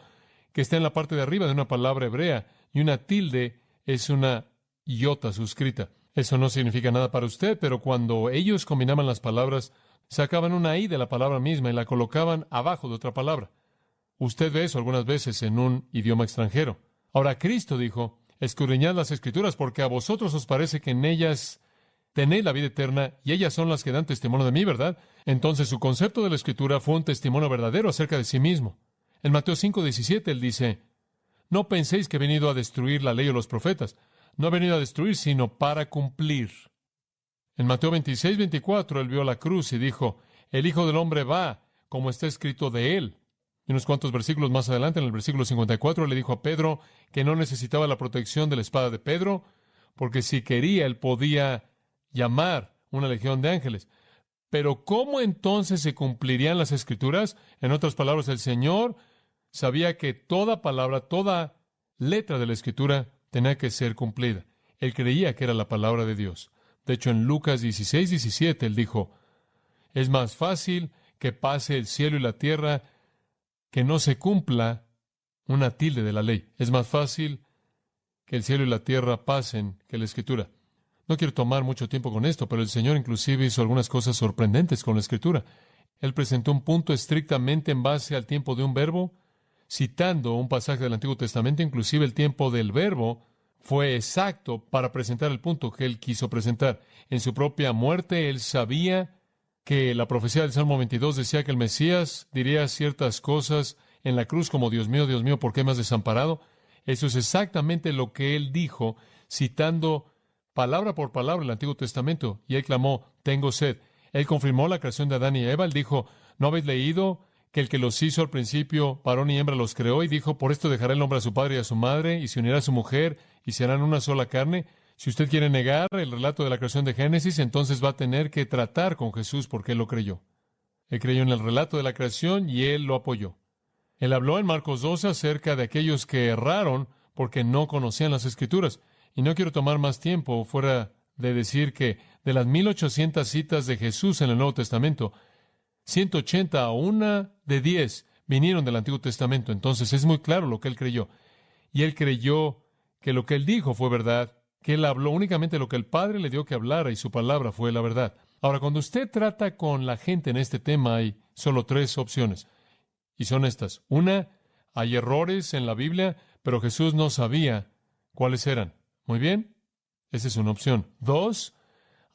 que está en la parte de arriba de una palabra hebrea, y una tilde es una iota suscrita. Eso no significa nada para usted, pero cuando ellos combinaban las palabras, sacaban una i de la palabra misma y la colocaban abajo de otra palabra. Usted ve eso algunas veces en un idioma extranjero. Ahora, Cristo dijo, escudriñad las Escrituras, porque a vosotros os parece que en ellas tenéis la vida eterna, y ellas son las que dan testimonio de mí, ¿verdad? Entonces su concepto de la Escritura fue un testimonio verdadero acerca de sí mismo. En Mateo 5:17 Él dice, no penséis que he venido a destruir la ley o los profetas. No he venido a destruir, sino para cumplir. En Mateo 26:24 Él vio la cruz y dijo, el Hijo del Hombre va, como está escrito de Él. Y unos cuantos versículos más adelante, en el versículo 54, le dijo a Pedro que no necesitaba la protección de la espada de Pedro, porque si quería, él podía llamar una legión de ángeles. Pero ¿cómo entonces se cumplirían las Escrituras? En otras palabras, el Señor sabía que toda palabra, toda letra de la Escritura tenía que ser cumplida. Él creía que era la palabra de Dios. De hecho, en Lucas 16:17, Él dijo, es más fácil que pase el cielo y la tierra que no se cumpla una tilde de la ley. Es más fácil que el cielo y la tierra pasen que la Escritura. No quiero tomar mucho tiempo con esto, pero el Señor inclusive hizo algunas cosas sorprendentes con la Escritura. Él presentó un punto estrictamente en base al tiempo de un verbo, citando un pasaje del Antiguo Testamento. Inclusive el tiempo del verbo fue exacto para presentar el punto que Él quiso presentar. En su propia muerte, Él sabía que la profecía del Salmo 22 decía que el Mesías diría ciertas cosas en la cruz como Dios mío, ¿por qué me has desamparado? Eso es exactamente lo que Él dijo, citando palabra por palabra el Antiguo Testamento. Y Él clamó, tengo sed. Él confirmó la creación de Adán y Eva. Él dijo, ¿no habéis leído que el que los hizo al principio, varón y hembra, los creó? Y dijo, por esto dejará el hombre a su padre y a su madre, y se unirá a su mujer, y serán una sola carne. Si usted quiere negar el relato de la creación de Génesis, entonces va a tener que tratar con Jesús porque Él lo creyó. Él creyó en el relato de la creación y Él lo apoyó. Él habló en Marcos 12 acerca de aquellos que erraron porque no conocían las Escrituras. Y no quiero tomar más tiempo fuera de decir que de las 1800 citas de Jesús en el Nuevo Testamento, 180 a una de 10 vinieron del Antiguo Testamento. Entonces es muy claro lo que Él creyó. Y Él creyó que lo que Él dijo fue verdad, que Él habló únicamente lo que el Padre le dio que hablara y su palabra fue la verdad. Ahora, cuando usted trata con la gente en este tema, hay solo 3 opciones. Y son estas. Una, hay errores en la Biblia, pero Jesús no sabía cuáles eran. Muy bien, esa es una opción. 2,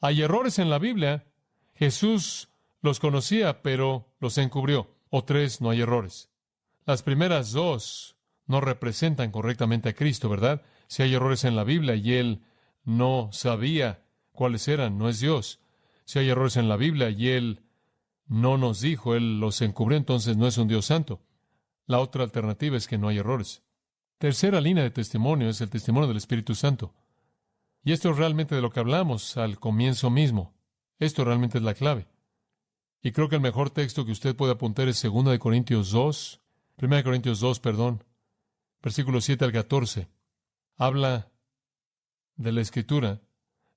hay errores en la Biblia, Jesús los conocía, pero los encubrió. O 3, no hay errores. Las primeras 2 no representan correctamente a Cristo, ¿verdad? Si hay errores en la Biblia y Él no sabía cuáles eran, no es Dios. Si hay errores en la Biblia y Él no nos dijo, Él los encubrió, entonces no es un Dios santo. La otra alternativa es que no hay errores. Tercera línea de testimonio es el testimonio del Espíritu Santo. Y esto es realmente de lo que hablamos al comienzo mismo. Esto realmente es la clave. Y creo que el mejor texto que usted puede apuntar es 1 Corintios 2, versículos 7 al 14. Habla de la Escritura,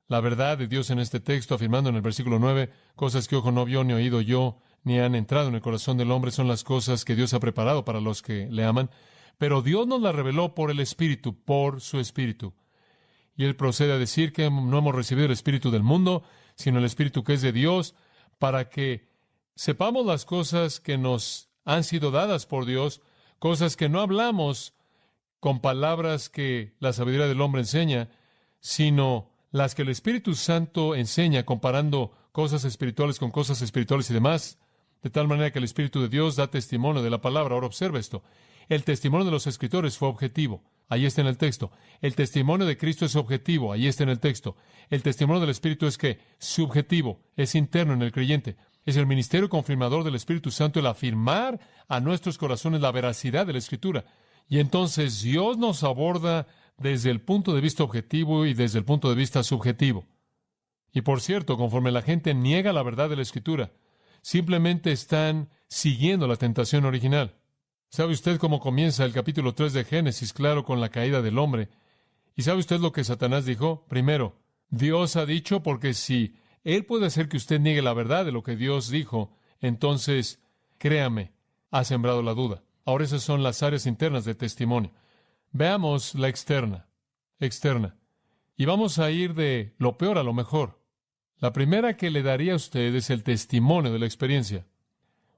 la verdad de Dios en este texto, afirmando en el versículo 9, cosas que ojo no vio, ni oído yo, ni han entrado en el corazón del hombre, son las cosas que Dios ha preparado para los que le aman. Pero Dios nos las reveló por el Espíritu, por su Espíritu. Y Él procede a decir que no hemos recibido el Espíritu del mundo, sino el Espíritu que es de Dios, para que sepamos las cosas que nos han sido dadas por Dios, cosas que no hablamos con palabras que la sabiduría del hombre enseña, sino las que el Espíritu Santo enseña, comparando cosas espirituales con cosas espirituales y demás. de tal manera que el Espíritu de Dios da testimonio de la palabra. Ahora observa esto. El testimonio de los escritores fue objetivo. Ahí está en el texto. El testimonio de Cristo es objetivo. Ahí está en el texto. El testimonio del Espíritu es que subjetivo, es interno en el creyente. Es el ministerio confirmador del Espíritu Santo el afirmar a nuestros corazones la veracidad de la Escritura. Y entonces Dios nos aborda desde el punto de vista objetivo y desde el punto de vista subjetivo. Y por cierto, conforme la gente niega la verdad de la Escritura, simplemente están siguiendo la tentación original. ¿Sabe usted cómo comienza el capítulo 3 de Génesis? Claro, con la caída del hombre. ¿Y sabe usted lo que Satanás dijo? Primero, Dios ha dicho, porque si Él puede hacer que usted niegue la verdad de lo que Dios dijo, entonces, créame, ha sembrado la duda. Ahora esas son las áreas internas de testimonio. Veamos la externa. Externa. Y vamos a ir de lo peor a lo mejor. La primera que le daría a usted es el testimonio de la experiencia.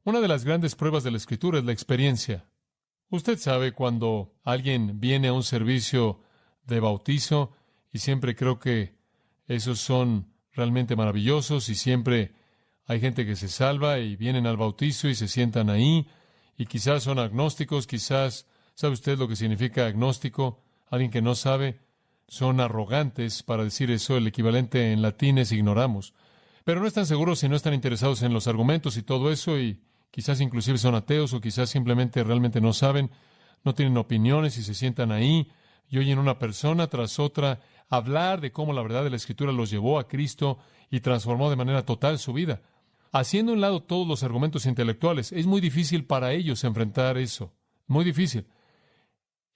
Una de las grandes pruebas de la Escritura es la experiencia. Usted sabe cuando alguien viene a un servicio de bautizo, y siempre creo que esos son realmente maravillosos, y siempre hay gente que se salva y vienen al bautizo y se sientan ahí, y quizás son agnósticos, quizás, ¿sabe usted lo que significa agnóstico? Alguien que no sabe. Son arrogantes, para decir eso, el equivalente en latín es ignoramos. Pero no están seguros y no están interesados en los argumentos y todo eso, y quizás inclusive son ateos o quizás simplemente realmente no saben, no tienen opiniones y se sientan ahí y oyen una persona tras otra hablar de cómo la verdad de la Escritura los llevó a Cristo y transformó de manera total su vida. Haciendo a un lado todos los argumentos intelectuales, es muy difícil para ellos enfrentar eso. Muy difícil.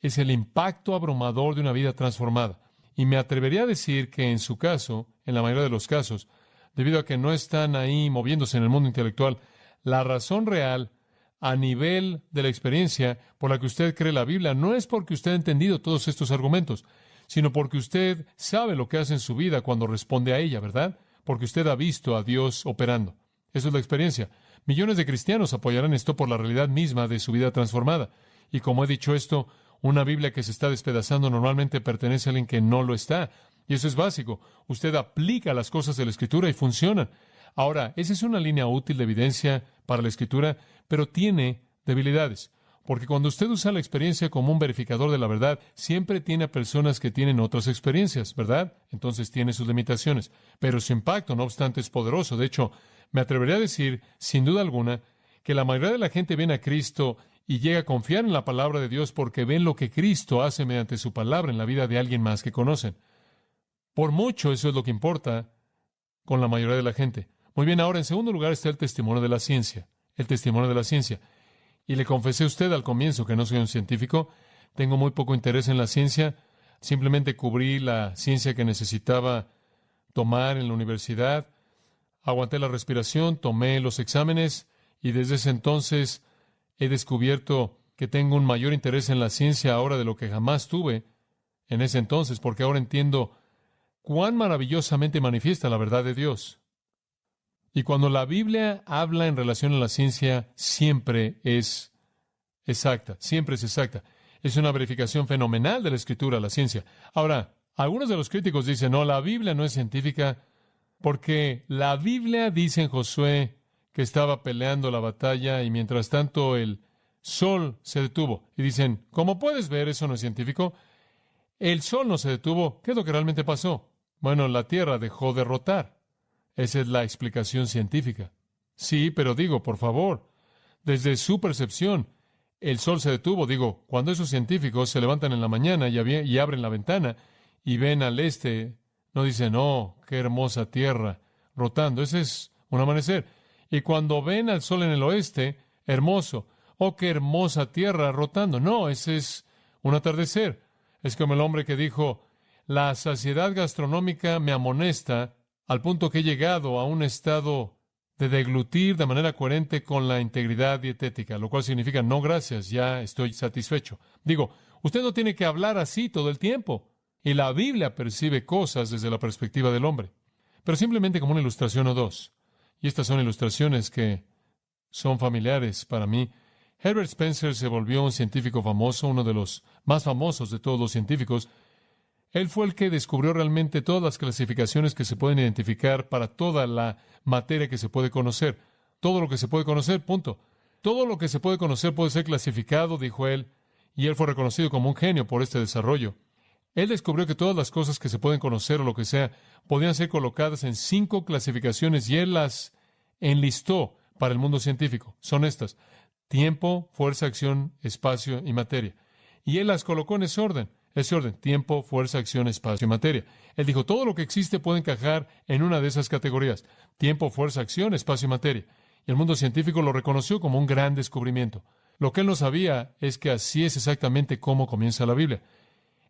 Es el impacto abrumador de una vida transformada. Y me atrevería a decir que en su caso, en la mayoría de los casos, debido a que no están ahí moviéndose en el mundo intelectual, la razón real a nivel de la experiencia por la que usted cree la Biblia no es porque usted ha entendido todos estos argumentos, sino porque usted sabe lo que hace en su vida cuando responde a ella, ¿verdad? Porque usted ha visto a Dios operando. Eso es la experiencia. Millones de cristianos apoyarán esto por la realidad misma de su vida transformada. Y como he dicho esto, una Biblia que se está despedazando normalmente pertenece a alguien que no lo está. Y eso es básico. Usted aplica las cosas de la Escritura y funcionan. Ahora, esa es una línea útil de evidencia para la Escritura, pero tiene debilidades. Porque cuando usted usa la experiencia como un verificador de la verdad, siempre tiene a personas que tienen otras experiencias, ¿verdad? Entonces tiene sus limitaciones. Pero su impacto, no obstante, es poderoso. De hecho, me atrevería a decir, sin duda alguna, que la mayoría de la gente viene a Cristo y llega a confiar en la palabra de Dios porque ven lo que Cristo hace mediante su palabra en la vida de alguien más que conocen. Por mucho, eso es lo que importa con la mayoría de la gente. Muy bien, ahora en segundo lugar está el testimonio de la ciencia. El testimonio de la ciencia. Y le confesé a usted al comienzo que no soy un científico, tengo muy poco interés en la ciencia, simplemente cubrí la ciencia que necesitaba tomar en la universidad, aguanté la respiración, tomé los exámenes y desde ese entonces he descubierto que tengo un mayor interés en la ciencia ahora de lo que jamás tuve en ese entonces, porque ahora entiendo cuán maravillosamente manifiesta la verdad de Dios. Y cuando la Biblia habla en relación a la ciencia, siempre es exacta, siempre es exacta. Es una verificación fenomenal de la Escritura, la ciencia. Ahora, algunos de los críticos dicen, no, la Biblia no es científica, porque la Biblia dice en Josué que estaba peleando la batalla y mientras tanto el sol se detuvo. Y dicen, como puedes ver, eso no es científico. El sol no se detuvo. ¿Qué es lo que realmente pasó? Bueno, la Tierra dejó de rotar. Esa es la explicación científica. Sí, pero digo, por favor, desde su percepción, el sol se detuvo. Digo, cuando esos científicos se levantan en la mañana y abren la ventana y ven al este, no dicen, oh, qué hermosa Tierra rotando. Ese es un amanecer. Y cuando ven al sol en el oeste, hermoso. Oh, qué hermosa Tierra rotando. No, ese es un atardecer. Es como el hombre que dijo, la saciedad gastronómica me amonesta al punto que he llegado a un estado de deglutir de manera coherente con la integridad dietética, lo cual significa, no gracias, ya estoy satisfecho. Digo, usted no tiene que hablar así todo el tiempo. Y la Biblia percibe cosas desde la perspectiva del hombre, pero simplemente como una ilustración o dos. Y estas son ilustraciones que son familiares para mí. Herbert Spencer se volvió un científico famoso, uno de los más famosos de todos los científicos. Él fue el que descubrió realmente todas las clasificaciones que se pueden identificar para toda la materia que se puede conocer. todo lo que se puede conocer, punto. Todo lo que se puede conocer puede ser clasificado, dijo él, y él fue reconocido como un genio por este desarrollo. Él descubrió que todas las cosas que se pueden conocer o lo que sea podían ser colocadas en 5 clasificaciones y él las enlistó para el mundo científico. Son estas: tiempo, fuerza, acción, espacio y materia. Y él las colocó en ese orden: tiempo, fuerza, acción, espacio y materia. Él dijo, todo lo que existe puede encajar en una de esas categorías: tiempo, fuerza, acción, espacio y materia. Y el mundo científico lo reconoció como un gran descubrimiento. Lo que él no sabía es que así es exactamente cómo comienza la Biblia.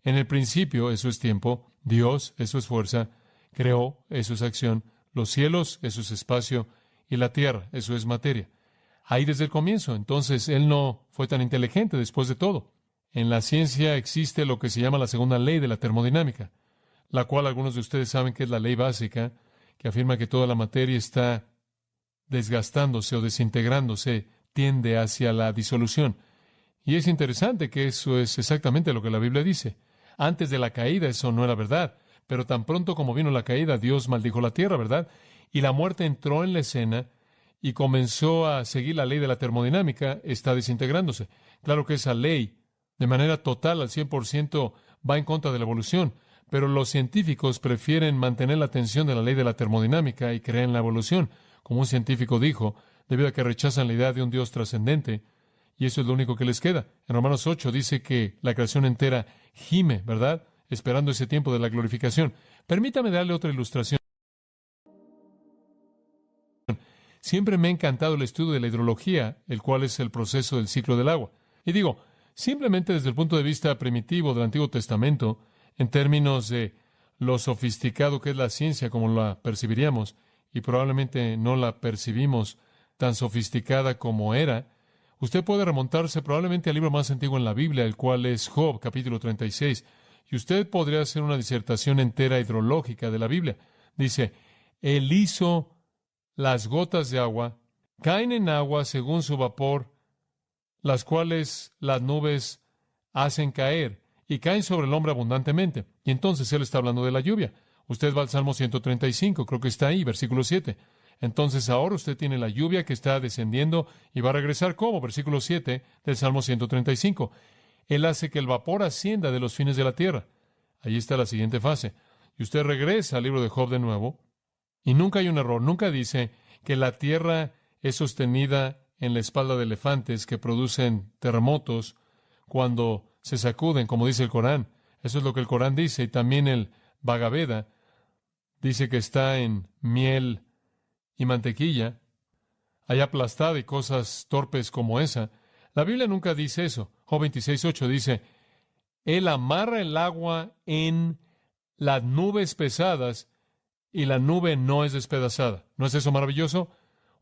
En el principio, eso es tiempo; Dios, eso es fuerza; creó, eso es acción; los cielos, eso es espacio; y la tierra, eso es materia. Ahí desde el comienzo. Entonces, él no fue tan inteligente después de todo. En la ciencia existe lo que se llama la segunda ley de la termodinámica, la cual algunos de ustedes saben que es la ley básica, que afirma que toda la materia está desgastándose o desintegrándose, tiende hacia la disolución. Y es interesante que eso es exactamente lo que la Biblia dice. Antes de la caída eso no era verdad, pero tan pronto como vino la caída, Dios maldijo la tierra, ¿verdad? Y la muerte entró en la escena y comenzó a seguir la ley de la termodinámica, está desintegrándose. Claro que esa ley, de manera total, al 100%, va en contra de la evolución, pero los científicos prefieren mantener la atención de la ley de la termodinámica y creer en la evolución. Como un científico dijo, debido a que rechazan la idea de un Dios trascendente, y eso es lo único que les queda. En Romanos 8 dice que la creación entera gime, ¿verdad?, esperando ese tiempo de la glorificación. Permítame darle otra ilustración. Siempre me ha encantado el estudio de la hidrología, el cual es el proceso del ciclo del agua. Y digo, simplemente desde el punto de vista primitivo del Antiguo Testamento, en términos de lo sofisticado que es la ciencia como la percibiríamos, y probablemente no la percibimos tan sofisticada como era, usted puede remontarse probablemente al libro más antiguo en la Biblia, el cual es Job, capítulo 36, y usted podría hacer una disertación entera hidrológica de la Biblia. Dice, él hizo las gotas de agua, caen en agua según su vapor, las cuales las nubes hacen caer, y caen sobre el hombre abundantemente. Y entonces él está hablando de la lluvia. Usted va al Salmo 135, creo que está ahí, versículo 7. Entonces ahora usted tiene la lluvia que está descendiendo y va a regresar como, versículo 7 del Salmo 135. Él hace que el vapor ascienda de los fines de la tierra. Ahí está la siguiente fase. Y usted regresa al libro de Job de nuevo, y nunca hay un error. Nunca dice que la tierra es sostenida en la espalda de elefantes que producen terremotos cuando se sacuden, como dice el Corán. Eso es lo que el Corán dice. Y también el Bhagavad Gita dice que está en miel y mantequilla, hay aplastada y cosas torpes como esa. La Biblia nunca dice eso. Job 26:8 dice, él amarra el agua en las nubes pesadas y la nube no es despedazada. ¿No es eso maravilloso?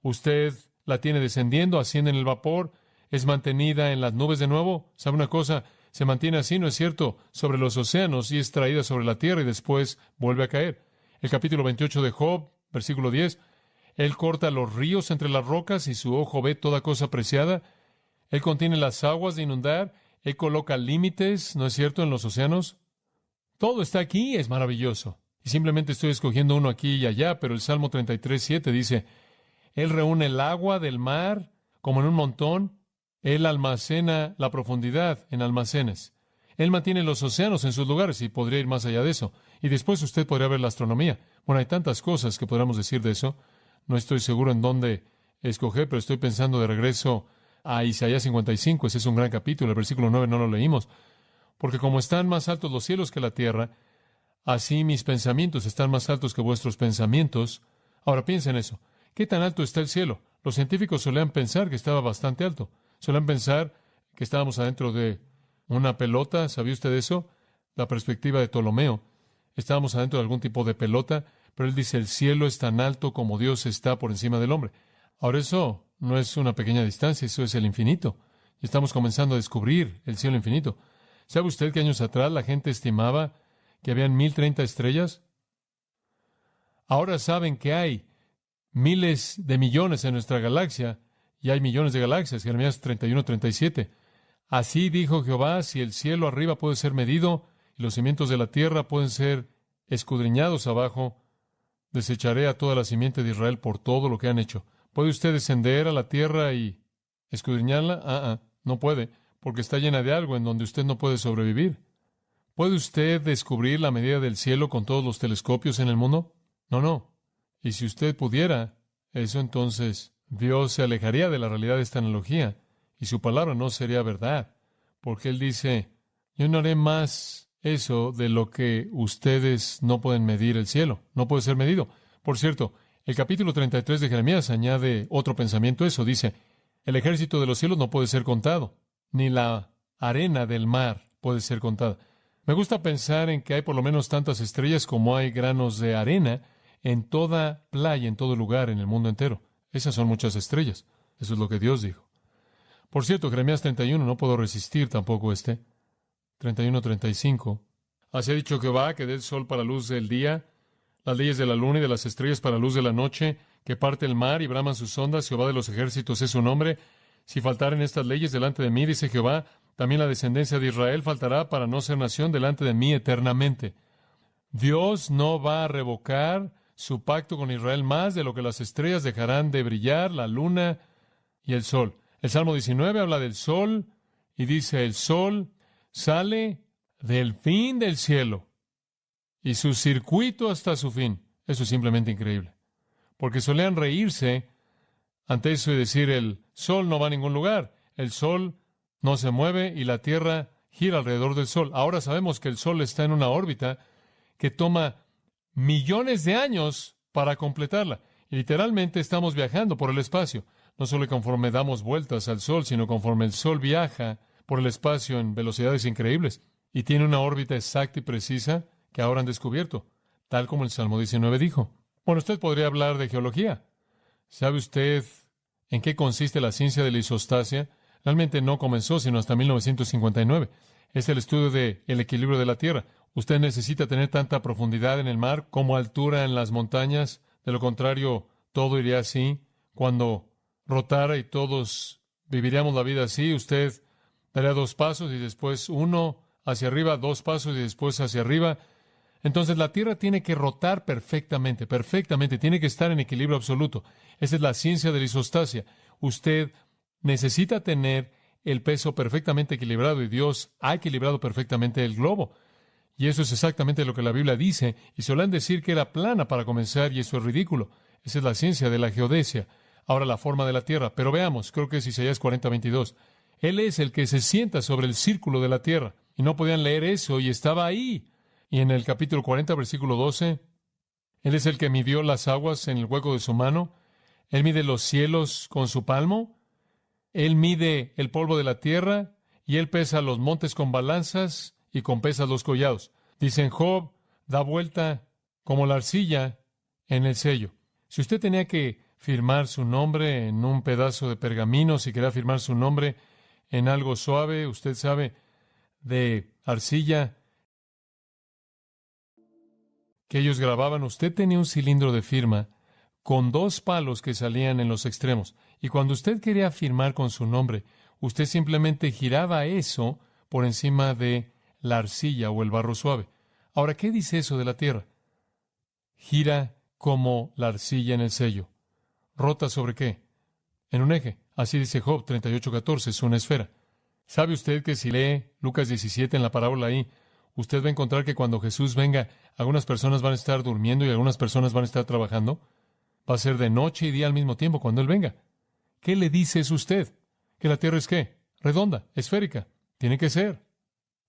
Usted la tiene descendiendo, asciende en el vapor, es mantenida en las nubes de nuevo. ¿Sabe una cosa? Se mantiene así, ¿no es cierto?, sobre los océanos y es traída sobre la tierra y después vuelve a caer. El capítulo 28 de Job, versículo 10, él corta los ríos entre las rocas y su ojo ve toda cosa preciada. Él contiene las aguas de inundar. Él coloca límites, ¿no es cierto?, en los océanos. Todo está aquí, es maravilloso. Y simplemente estoy escogiendo uno aquí y allá, pero el Salmo 33:7 dice, él reúne el agua del mar como en un montón. Él almacena la profundidad en almacenes. Él mantiene los océanos en sus lugares y podría ir más allá de eso. Y después usted podría ver la astronomía. Bueno, hay tantas cosas que podríamos decir de eso. No estoy seguro en dónde escoger, pero estoy pensando de regreso a Isaías 55. Ese es un gran capítulo. El versículo 9 no lo leímos. Porque como están más altos los cielos que la tierra, así mis pensamientos están más altos que vuestros pensamientos. Ahora piensen eso. ¿Qué tan alto está el cielo? Los científicos solían pensar que estaba bastante alto. Solían pensar que estábamos adentro de una pelota. ¿Sabía usted eso? La perspectiva de Ptolomeo. Estábamos adentro de algún tipo de pelota, pero él dice, el cielo es tan alto como Dios está por encima del hombre. Ahora eso no es una pequeña distancia, eso es el infinito. Y estamos comenzando a descubrir el cielo infinito. ¿Sabe usted que años atrás la gente estimaba que habían 1030 estrellas? Ahora saben que hay miles de millones en nuestra galaxia, y hay millones de galaxias, Jeremías 31:37. Así dijo Jehová, si el cielo arriba puede ser medido, y los cimientos de la tierra pueden ser escudriñados abajo, desecharé a toda la simiente de Israel por todo lo que han hecho. ¿Puede usted descender a la tierra y escudriñarla? No puede, porque está llena de algo en donde usted no puede sobrevivir. ¿Puede usted descubrir la medida del cielo con todos los telescopios en el mundo? No. Y si usted pudiera eso, entonces Dios se alejaría de la realidad de esta analogía y su palabra no sería verdad, porque Él dice, yo no haré más eso de lo que ustedes no pueden medir el cielo, no puede ser medido. Por cierto, el capítulo 33 de Jeremías añade otro pensamiento a eso, dice, el ejército de los cielos no puede ser contado, ni la arena del mar puede ser contada. Me gusta pensar en que hay por lo menos tantas estrellas como hay granos de arena en toda playa, en todo lugar, en el mundo entero. Esas son muchas estrellas. Eso es lo que Dios dijo. Por cierto, Jeremías 31, no puedo resistir tampoco 31:35. Así ha dicho Jehová, que dé el sol para luz del día, las leyes de la luna y de las estrellas para luz de la noche, que parte el mar y braman sus ondas, Jehová de los ejércitos es su nombre. Si faltaren estas leyes delante de mí, dice Jehová, también la descendencia de Israel faltará para no ser nación delante de mí eternamente. Dios no va a revocar su pacto con Israel más de lo que las estrellas dejarán de brillar, la luna y el sol. El Salmo 19 habla del sol y dice, el sol sale del fin del cielo y su circuito hasta su fin. Eso es simplemente increíble. Porque solían reírse ante eso y decir, el sol no va a ningún lugar, el sol no se mueve y la tierra gira alrededor del sol. Ahora sabemos que el sol está en una órbita que toma millones de años para completarla. Y literalmente estamos viajando por el espacio. No solo conforme damos vueltas al sol, sino conforme el sol viaja por el espacio en velocidades increíbles. Y tiene una órbita exacta y precisa que ahora han descubierto, tal como el Salmo 19 dijo. Bueno, usted podría hablar de geología. ¿Sabe usted en qué consiste la ciencia de la isostasia? Realmente no comenzó sino hasta 1959. Es el estudio del equilibrio de la Tierra. Usted necesita tener tanta profundidad en el mar como altura en las montañas. De lo contrario, todo iría así. Cuando rotara y todos viviríamos la vida así, usted daría 2 pasos y después 1 hacia arriba, 2 pasos y después hacia arriba. Entonces la Tierra tiene que rotar perfectamente, tiene que estar en equilibrio absoluto. Esa es la ciencia de la isostasia. Usted necesita tener el peso perfectamente equilibrado y Dios ha equilibrado perfectamente el globo. Y eso es exactamente lo que la Biblia dice, y suelen decir que era plana para comenzar, y eso es ridículo. Esa es la ciencia de la geodesia. Ahora la forma de la Tierra. Pero veamos, creo que es Isaías 40:22. Él es el que se sienta sobre el círculo de la Tierra. Y no podían leer eso, y estaba ahí. Y en el capítulo 40, versículo 12, Él es el que midió las aguas en el hueco de su mano. Él mide los cielos con su palmo. Él mide el polvo de la tierra, y Él pesa los montes con balanzas y con pesas los collados. Dicen, Job da vuelta como la arcilla en el sello. Si usted tenía que firmar su nombre en un pedazo de pergamino, si quería firmar su nombre en algo suave, usted sabe, de arcilla que ellos grababan, usted tenía un cilindro de firma con 2 palos que salían en los extremos. Y cuando usted quería firmar con su nombre, usted simplemente giraba eso por encima de la arcilla o el barro suave. Ahora, ¿qué dice eso de la tierra? Gira como la arcilla en el sello. ¿Rota sobre qué? En un eje. Así dice Job 38:14, es una esfera. ¿Sabe usted que si lee Lucas 17 en la parábola ahí, usted va a encontrar que cuando Jesús venga, algunas personas van a estar durmiendo y algunas personas van a estar trabajando? Va a ser de noche y día al mismo tiempo cuando Él venga. ¿Qué le dice eso usted? ¿Que la Tierra es qué? Redonda, esférica. Tiene que ser.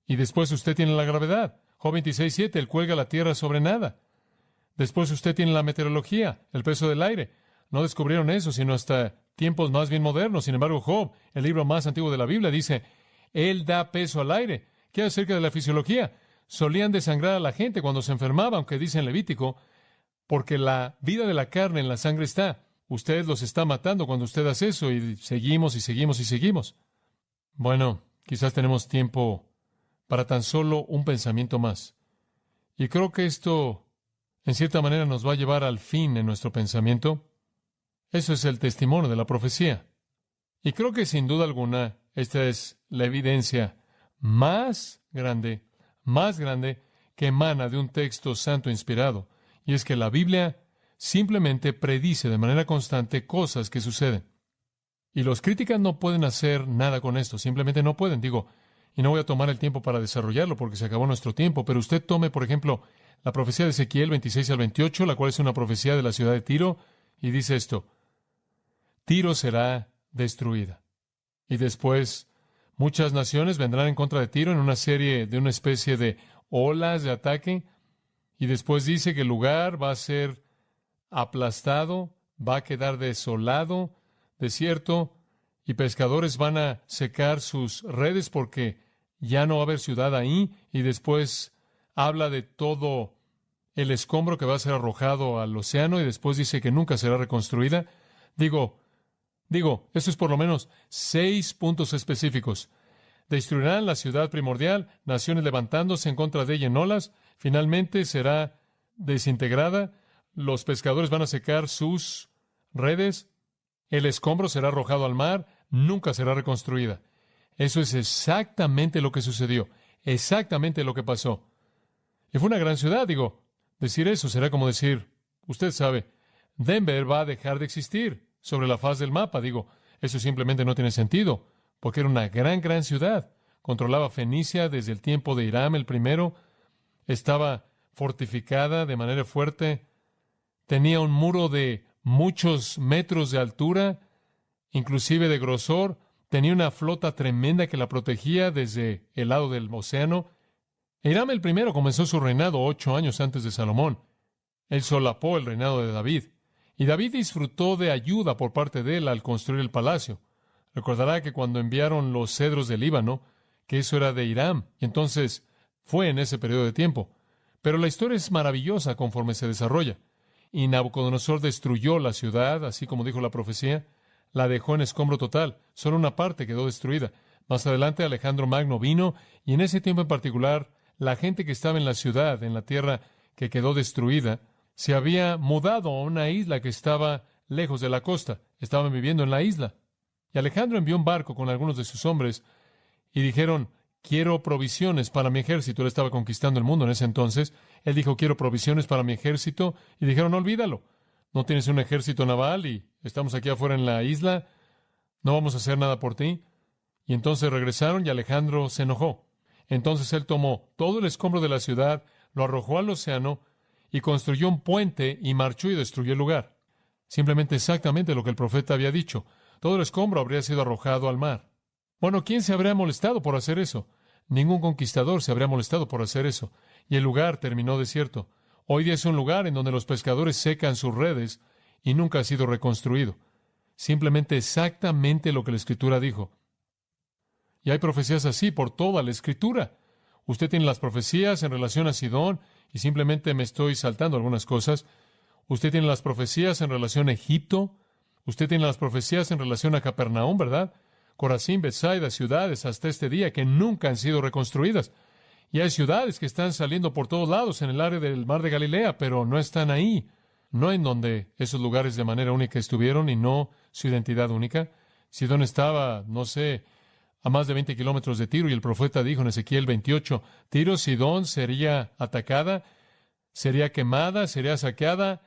Y después usted tiene la gravedad. Job 26:7, Él cuelga la Tierra sobre nada. Después usted tiene la meteorología, el peso del aire. No descubrieron eso sino hasta tiempos más bien modernos. Sin embargo, Job, el libro más antiguo de la Biblia, dice, Él da peso al aire. ¿Qué acerca de la fisiología? Solían desangrar a la gente cuando se enfermaba, aunque dice en Levítico, porque la vida de la carne en la sangre está. Usted los está matando cuando usted hace eso y seguimos y seguimos y seguimos. Bueno, quizás tenemos tiempo para tan solo un pensamiento más. Y creo que esto, en cierta manera, nos va a llevar al fin en nuestro pensamiento. Eso es el testimonio de la profecía. Y creo que sin duda alguna, esta es la evidencia más grande que emana de un texto santo inspirado. Y es que la Biblia simplemente predice de manera constante cosas que suceden. Y los críticos no pueden hacer nada con esto, simplemente no pueden. Digo, y no voy a tomar el tiempo para desarrollarlo porque se acabó nuestro tiempo, pero usted tome, por ejemplo, la profecía de Ezequiel 26 al 28, la cual es una profecía de la ciudad de Tiro, y dice esto: Tiro será destruida. Y después muchas naciones vendrán en contra de Tiro en una especie de olas de ataque, y después dice que el lugar va a ser aplastado, va a quedar desolado, desierto, y pescadores van a secar sus redes porque ya no va a haber ciudad ahí, y después habla de todo el escombro que va a ser arrojado al océano, y después dice que nunca será reconstruida. Digo, eso es por lo menos 6 puntos específicos. Destruirán la ciudad primordial, naciones levantándose en contra de ella en olas, finalmente será desintegrada, los pescadores van a secar sus redes, el escombro será arrojado al mar, nunca será reconstruida. Eso es exactamente lo que sucedió, exactamente lo que pasó. Y fue una gran ciudad, decir eso será como decir, usted sabe, Denver va a dejar de existir sobre la faz del mapa. Eso simplemente no tiene sentido, porque era una gran ciudad. Controlaba Fenicia desde el tiempo de Hiram el primero, estaba fortificada de manera fuerte, tenía un muro de muchos metros de altura, inclusive de grosor, tenía una flota tremenda que la protegía desde el lado del océano. Hiram el primero comenzó su reinado 8 años antes de Salomón. Él solapó el reinado de David. Y David disfrutó de ayuda por parte de él al construir el palacio. Recordará que cuando enviaron los cedros del Líbano, que eso era de Hiram, y entonces fue en ese periodo de tiempo. Pero la historia es maravillosa conforme se desarrolla. Y Nabucodonosor destruyó la ciudad, así como dijo la profecía, la dejó en escombro total, solo una parte quedó destruida. Más adelante Alejandro Magno vino, y en ese tiempo en particular, la gente que estaba en la ciudad, en la tierra que quedó destruida, se había mudado a una isla que estaba lejos de la costa. Estaban viviendo en la isla. Y Alejandro envió un barco con algunos de sus hombres y dijeron, quiero provisiones para mi ejército. Él estaba conquistando el mundo en ese entonces. Él dijo, quiero provisiones para mi ejército. Y dijeron, no, olvídalo. No tienes un ejército naval y estamos aquí afuera en la isla. No vamos a hacer nada por ti. Y entonces regresaron y Alejandro se enojó. Entonces él tomó todo el escombro de la ciudad, lo arrojó al océano y construyó un puente y marchó y destruyó el lugar. Simplemente exactamente lo que el profeta había dicho. Todo el escombro habría sido arrojado al mar. Bueno, ¿quién se habría molestado por hacer eso? Ningún conquistador se habría molestado por hacer eso. Y el lugar terminó desierto. Hoy día es un lugar en donde los pescadores secan sus redes y nunca ha sido reconstruido. Simplemente exactamente lo que la Escritura dijo. Y hay profecías así por toda la Escritura. Usted tiene las profecías en relación a Sidón, y simplemente me estoy saltando algunas cosas. Usted tiene las profecías en relación a Egipto. Usted tiene las profecías en relación a Capernaum, ¿verdad? Corazín, Betsaida, ciudades hasta este día que nunca han sido reconstruidas. Y hay ciudades que están saliendo por todos lados en el área del mar de Galilea, pero no están ahí. No en donde esos lugares de manera única estuvieron y no su identidad única. Sidón estaba, no sé, a más de 20 kilómetros de Tiro, y el profeta dijo en Ezequiel 28, Tiro, Sidón sería atacada, sería quemada, sería saqueada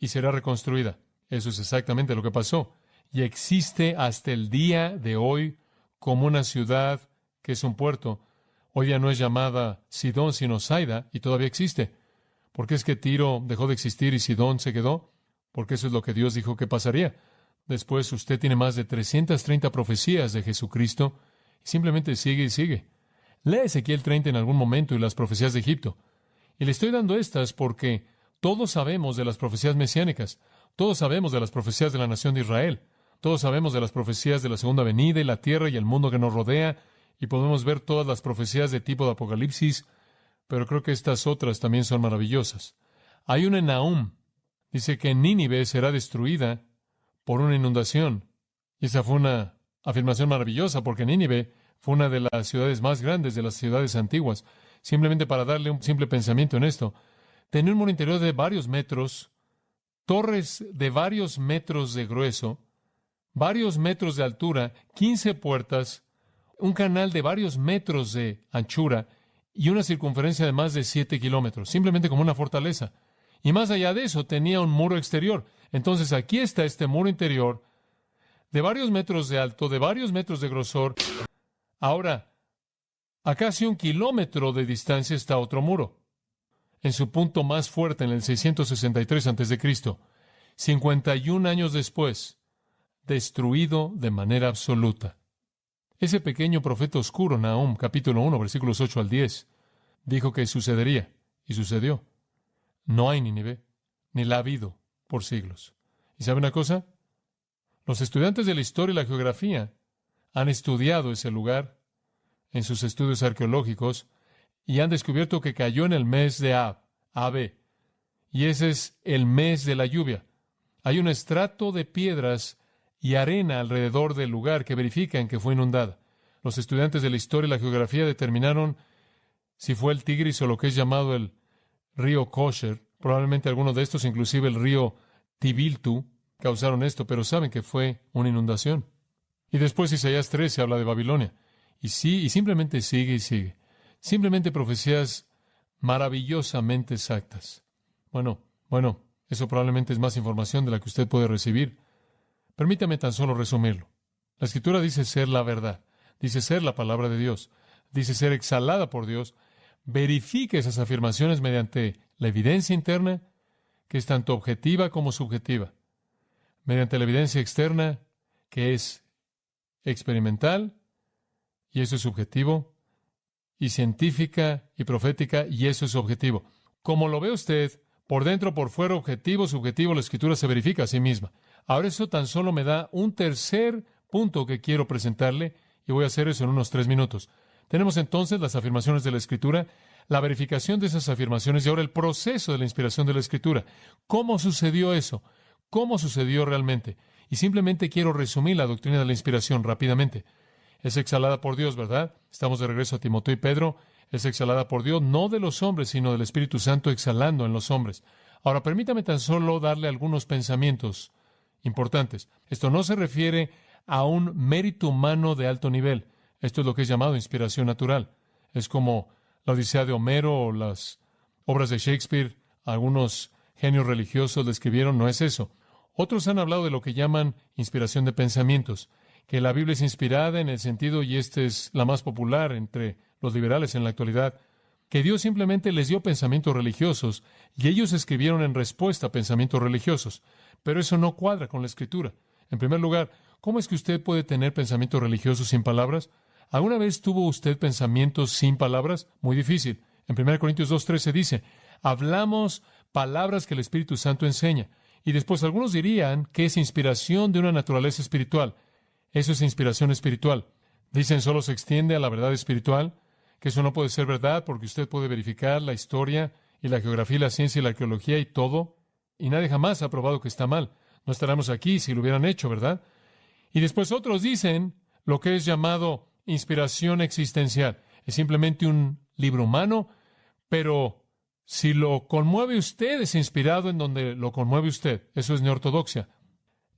y será reconstruida. Eso es exactamente lo que pasó. Y existe hasta el día de hoy como una ciudad que es un puerto. Hoy ya no es llamada Sidón, sino Saida, y todavía existe. ¿Por qué es que Tiro dejó de existir y Sidón se quedó? Porque eso es lo que Dios dijo que pasaría. Después usted tiene más de 330 profecías de Jesucristo y simplemente sigue y sigue. Lee Ezequiel 30 en algún momento y las profecías de Egipto. Y le estoy dando estas porque todos sabemos de las profecías mesiánicas. Todos sabemos de las profecías de la nación de Israel. Todos sabemos de las profecías de la segunda venida y la tierra y el mundo que nos rodea. Y podemos ver todas las profecías de tipo de Apocalipsis. Pero creo que estas otras también son maravillosas. Hay una en Nahum. Dice que Nínive será destruida por una inundación. Y esa fue una afirmación maravillosa porque Nínive fue una de las ciudades más grandes de las ciudades antiguas. Simplemente para darle un simple pensamiento en esto. Tenía un muro interior de varios metros, torres de varios metros de grueso, varios metros de altura, 15 puertas, un canal de varios metros de anchura y una circunferencia de más de 7 kilómetros, simplemente como una fortaleza. Y más allá de eso, tenía un muro exterior. Entonces aquí está este muro interior de varios metros de alto, de varios metros de grosor. Ahora, a casi 1 kilómetro de distancia está otro muro, en su punto más fuerte en el 663 a.C., 51 años después, destruido de manera absoluta. Ese pequeño profeta oscuro, Nahum, capítulo 1, versículos 8 al 10, dijo que sucedería, y sucedió. No hay Nínive, ni la ha habido por siglos. ¿Y sabe una cosa? Los estudiantes de la historia y la geografía han estudiado ese lugar en sus estudios arqueológicos y han descubierto que cayó en el mes de Ab, y ese es el mes de la lluvia. Hay un estrato de piedras y arena alrededor del lugar que verifican que fue inundada. Los estudiantes de la historia y la geografía determinaron si fue el Tigris o lo que es llamado el río Kosher. Probablemente algunos de estos, inclusive el río Tibiltu, causaron esto, pero saben que fue una inundación. Y después Isaías 13 habla de Babilonia. Y sí, y simplemente sigue y sigue. Simplemente profecías maravillosamente exactas. Bueno, eso probablemente es más información de la que usted puede recibir. Permítame tan solo resumirlo. La Escritura dice ser la verdad, dice ser la palabra de Dios, dice ser exhalada por Dios. Verifique esas afirmaciones mediante la evidencia interna, que es tanto objetiva como subjetiva, mediante la evidencia externa, que es experimental, y eso es subjetivo, y científica y profética, y eso es objetivo. Como lo ve usted, por dentro, por fuera, objetivo, subjetivo, la Escritura se verifica a sí misma. Ahora eso tan solo me da un tercer punto que quiero presentarle, y voy a hacer eso en unos 3 minutos. Tenemos entonces las afirmaciones de la Escritura, la verificación de esas afirmaciones y ahora el proceso de la inspiración de la Escritura. ¿Cómo sucedió eso? ¿Cómo sucedió realmente? Y simplemente quiero resumir la doctrina de la inspiración rápidamente. Es exhalada por Dios, ¿verdad? Estamos de regreso a Timoteo y Pedro. Es exhalada por Dios, no de los hombres, sino del Espíritu Santo exhalando en los hombres. Ahora, permítame tan solo darle algunos pensamientos importantes. Esto no se refiere a un mérito humano de alto nivel. Esto es lo que es llamado inspiración natural. Es como la Odisea de Homero o las obras de Shakespeare. Algunos genios religiosos le escribieron, no es eso. Otros han hablado de lo que llaman inspiración de pensamientos, que la Biblia es inspirada en el sentido, y esta es la más popular entre los liberales en la actualidad, que Dios simplemente les dio pensamientos religiosos y ellos escribieron en respuesta a pensamientos religiosos. Pero eso no cuadra con la Escritura. En primer lugar, ¿cómo es que usted puede tener pensamientos religiosos sin palabras? ¿Alguna vez tuvo usted pensamientos sin palabras? Muy difícil. En 1 Corintios 2:13 dice, hablamos palabras que el Espíritu Santo enseña. Y después algunos dirían que es inspiración de una naturaleza espiritual. Eso es inspiración espiritual. Dicen solo se extiende a la verdad espiritual, que eso no puede ser verdad porque usted puede verificar la historia y la geografía y la ciencia y la arqueología y todo, y nadie jamás ha probado que está mal. No estaríamos aquí si lo hubieran hecho, ¿verdad? Y después otros dicen lo que es llamado inspiración existencial. Es simplemente un libro humano, pero si lo conmueve usted, es inspirado en donde lo conmueve usted. Eso es neortodoxia.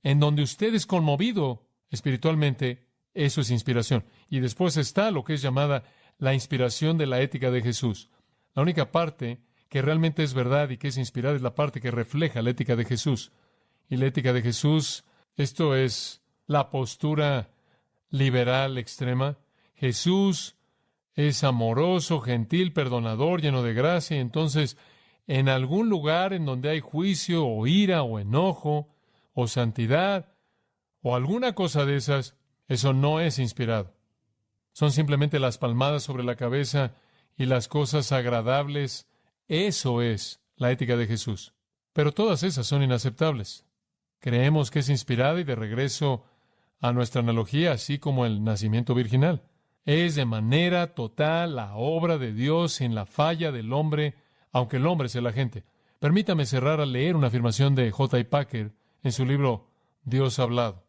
En donde usted es conmovido espiritualmente, eso es inspiración. Y después está lo que es llamada la inspiración de la ética de Jesús. La única parte que realmente es verdad y que es inspirada es la parte que refleja la ética de Jesús. Y la ética de Jesús, esto es la postura liberal extrema. Jesús es amoroso, gentil, perdonador, lleno de gracia. Y entonces, en algún lugar en donde hay juicio o ira o enojo o santidad o alguna cosa de esas, eso no es inspirado. Son simplemente las palmadas sobre la cabeza y las cosas agradables. Eso es la ética de Jesús. Pero todas esas son inaceptables. Creemos que es inspirada y de regreso a nuestra analogía, así como el nacimiento virginal. Es de manera total la obra de Dios sin la falla del hombre, aunque el hombre sea el agente. Permítame cerrar al leer una afirmación de J. Packer en su libro Dios hablado.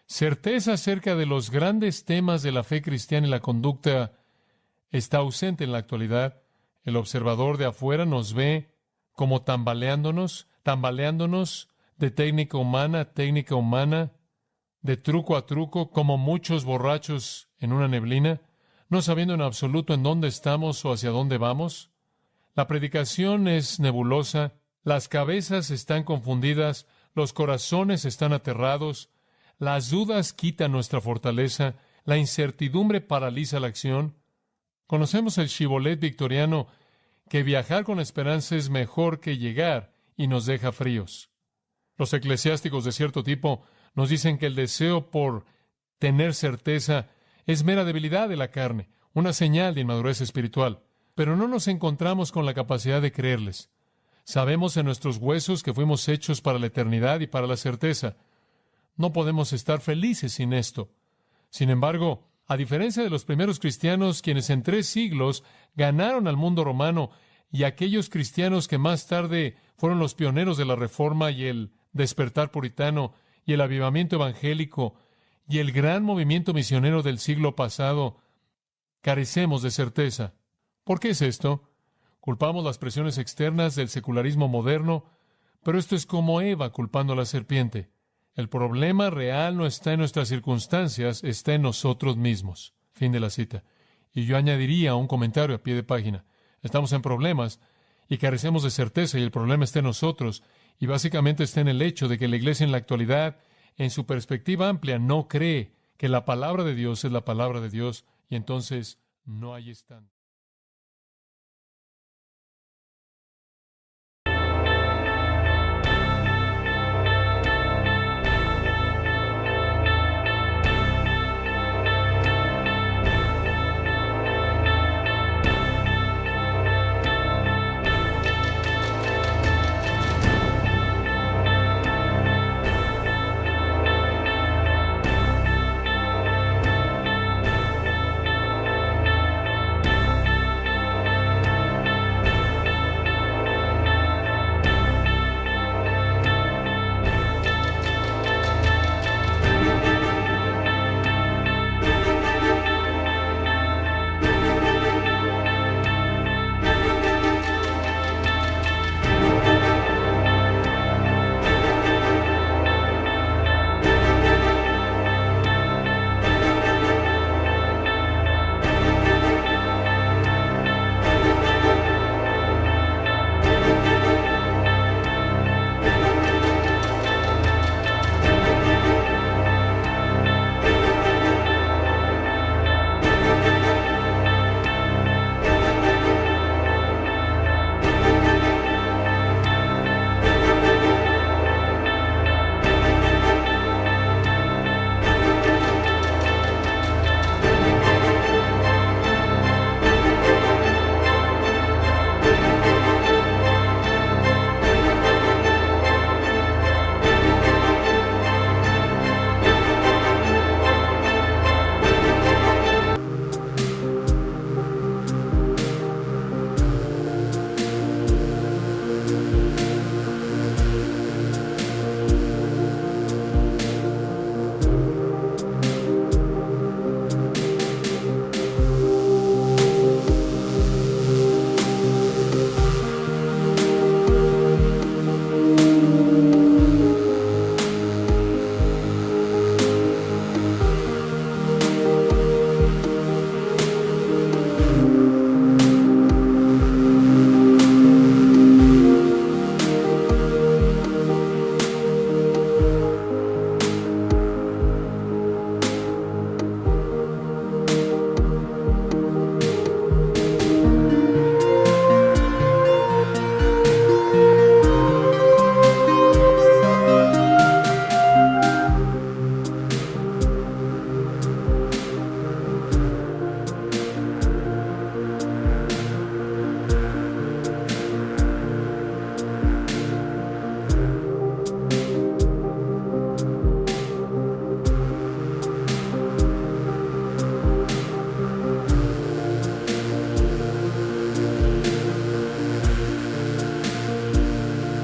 Certeza acerca de los grandes temas de la fe cristiana y la conducta está ausente en la actualidad. El observador de afuera nos ve como tambaleándonos de técnica humana a técnica humana, de truco a truco, como muchos borrachos en una neblina, no sabiendo en absoluto en dónde estamos o hacia dónde vamos. La predicación es nebulosa, Las cabezas están confundidas, los corazones están aterrados, las dudas quitan nuestra fortaleza, la incertidumbre paraliza la acción. Conocemos el shibboleth victoriano, que viajar con esperanza es mejor que llegar, y nos deja fríos. Los eclesiásticos de cierto tipo nos dicen que el deseo por tener certeza es mera debilidad de la carne, una señal de inmadurez espiritual. Pero no nos encontramos con la capacidad de creerles. Sabemos en nuestros huesos que fuimos hechos para la eternidad y para la certeza. No podemos estar felices sin esto. Sin embargo, a diferencia de los primeros cristianos, quienes en 3 siglos ganaron al mundo romano, y aquellos cristianos que más tarde fueron los pioneros de la Reforma y el despertar puritano y el avivamiento evangélico y el gran movimiento misionero del siglo pasado, carecemos de certeza. ¿Por qué es esto? Culpamos las presiones externas del secularismo moderno, pero esto es como Eva culpando a la serpiente. El problema real no está en nuestras circunstancias, está en nosotros mismos. Fin de la cita. Y yo añadiría un comentario a pie de página. Estamos en problemas y carecemos de certeza, y el problema está en nosotros, y básicamente está en el hecho de que la iglesia en la actualidad, en su perspectiva amplia, no cree que la palabra de Dios es la palabra de Dios, y entonces no hay stand.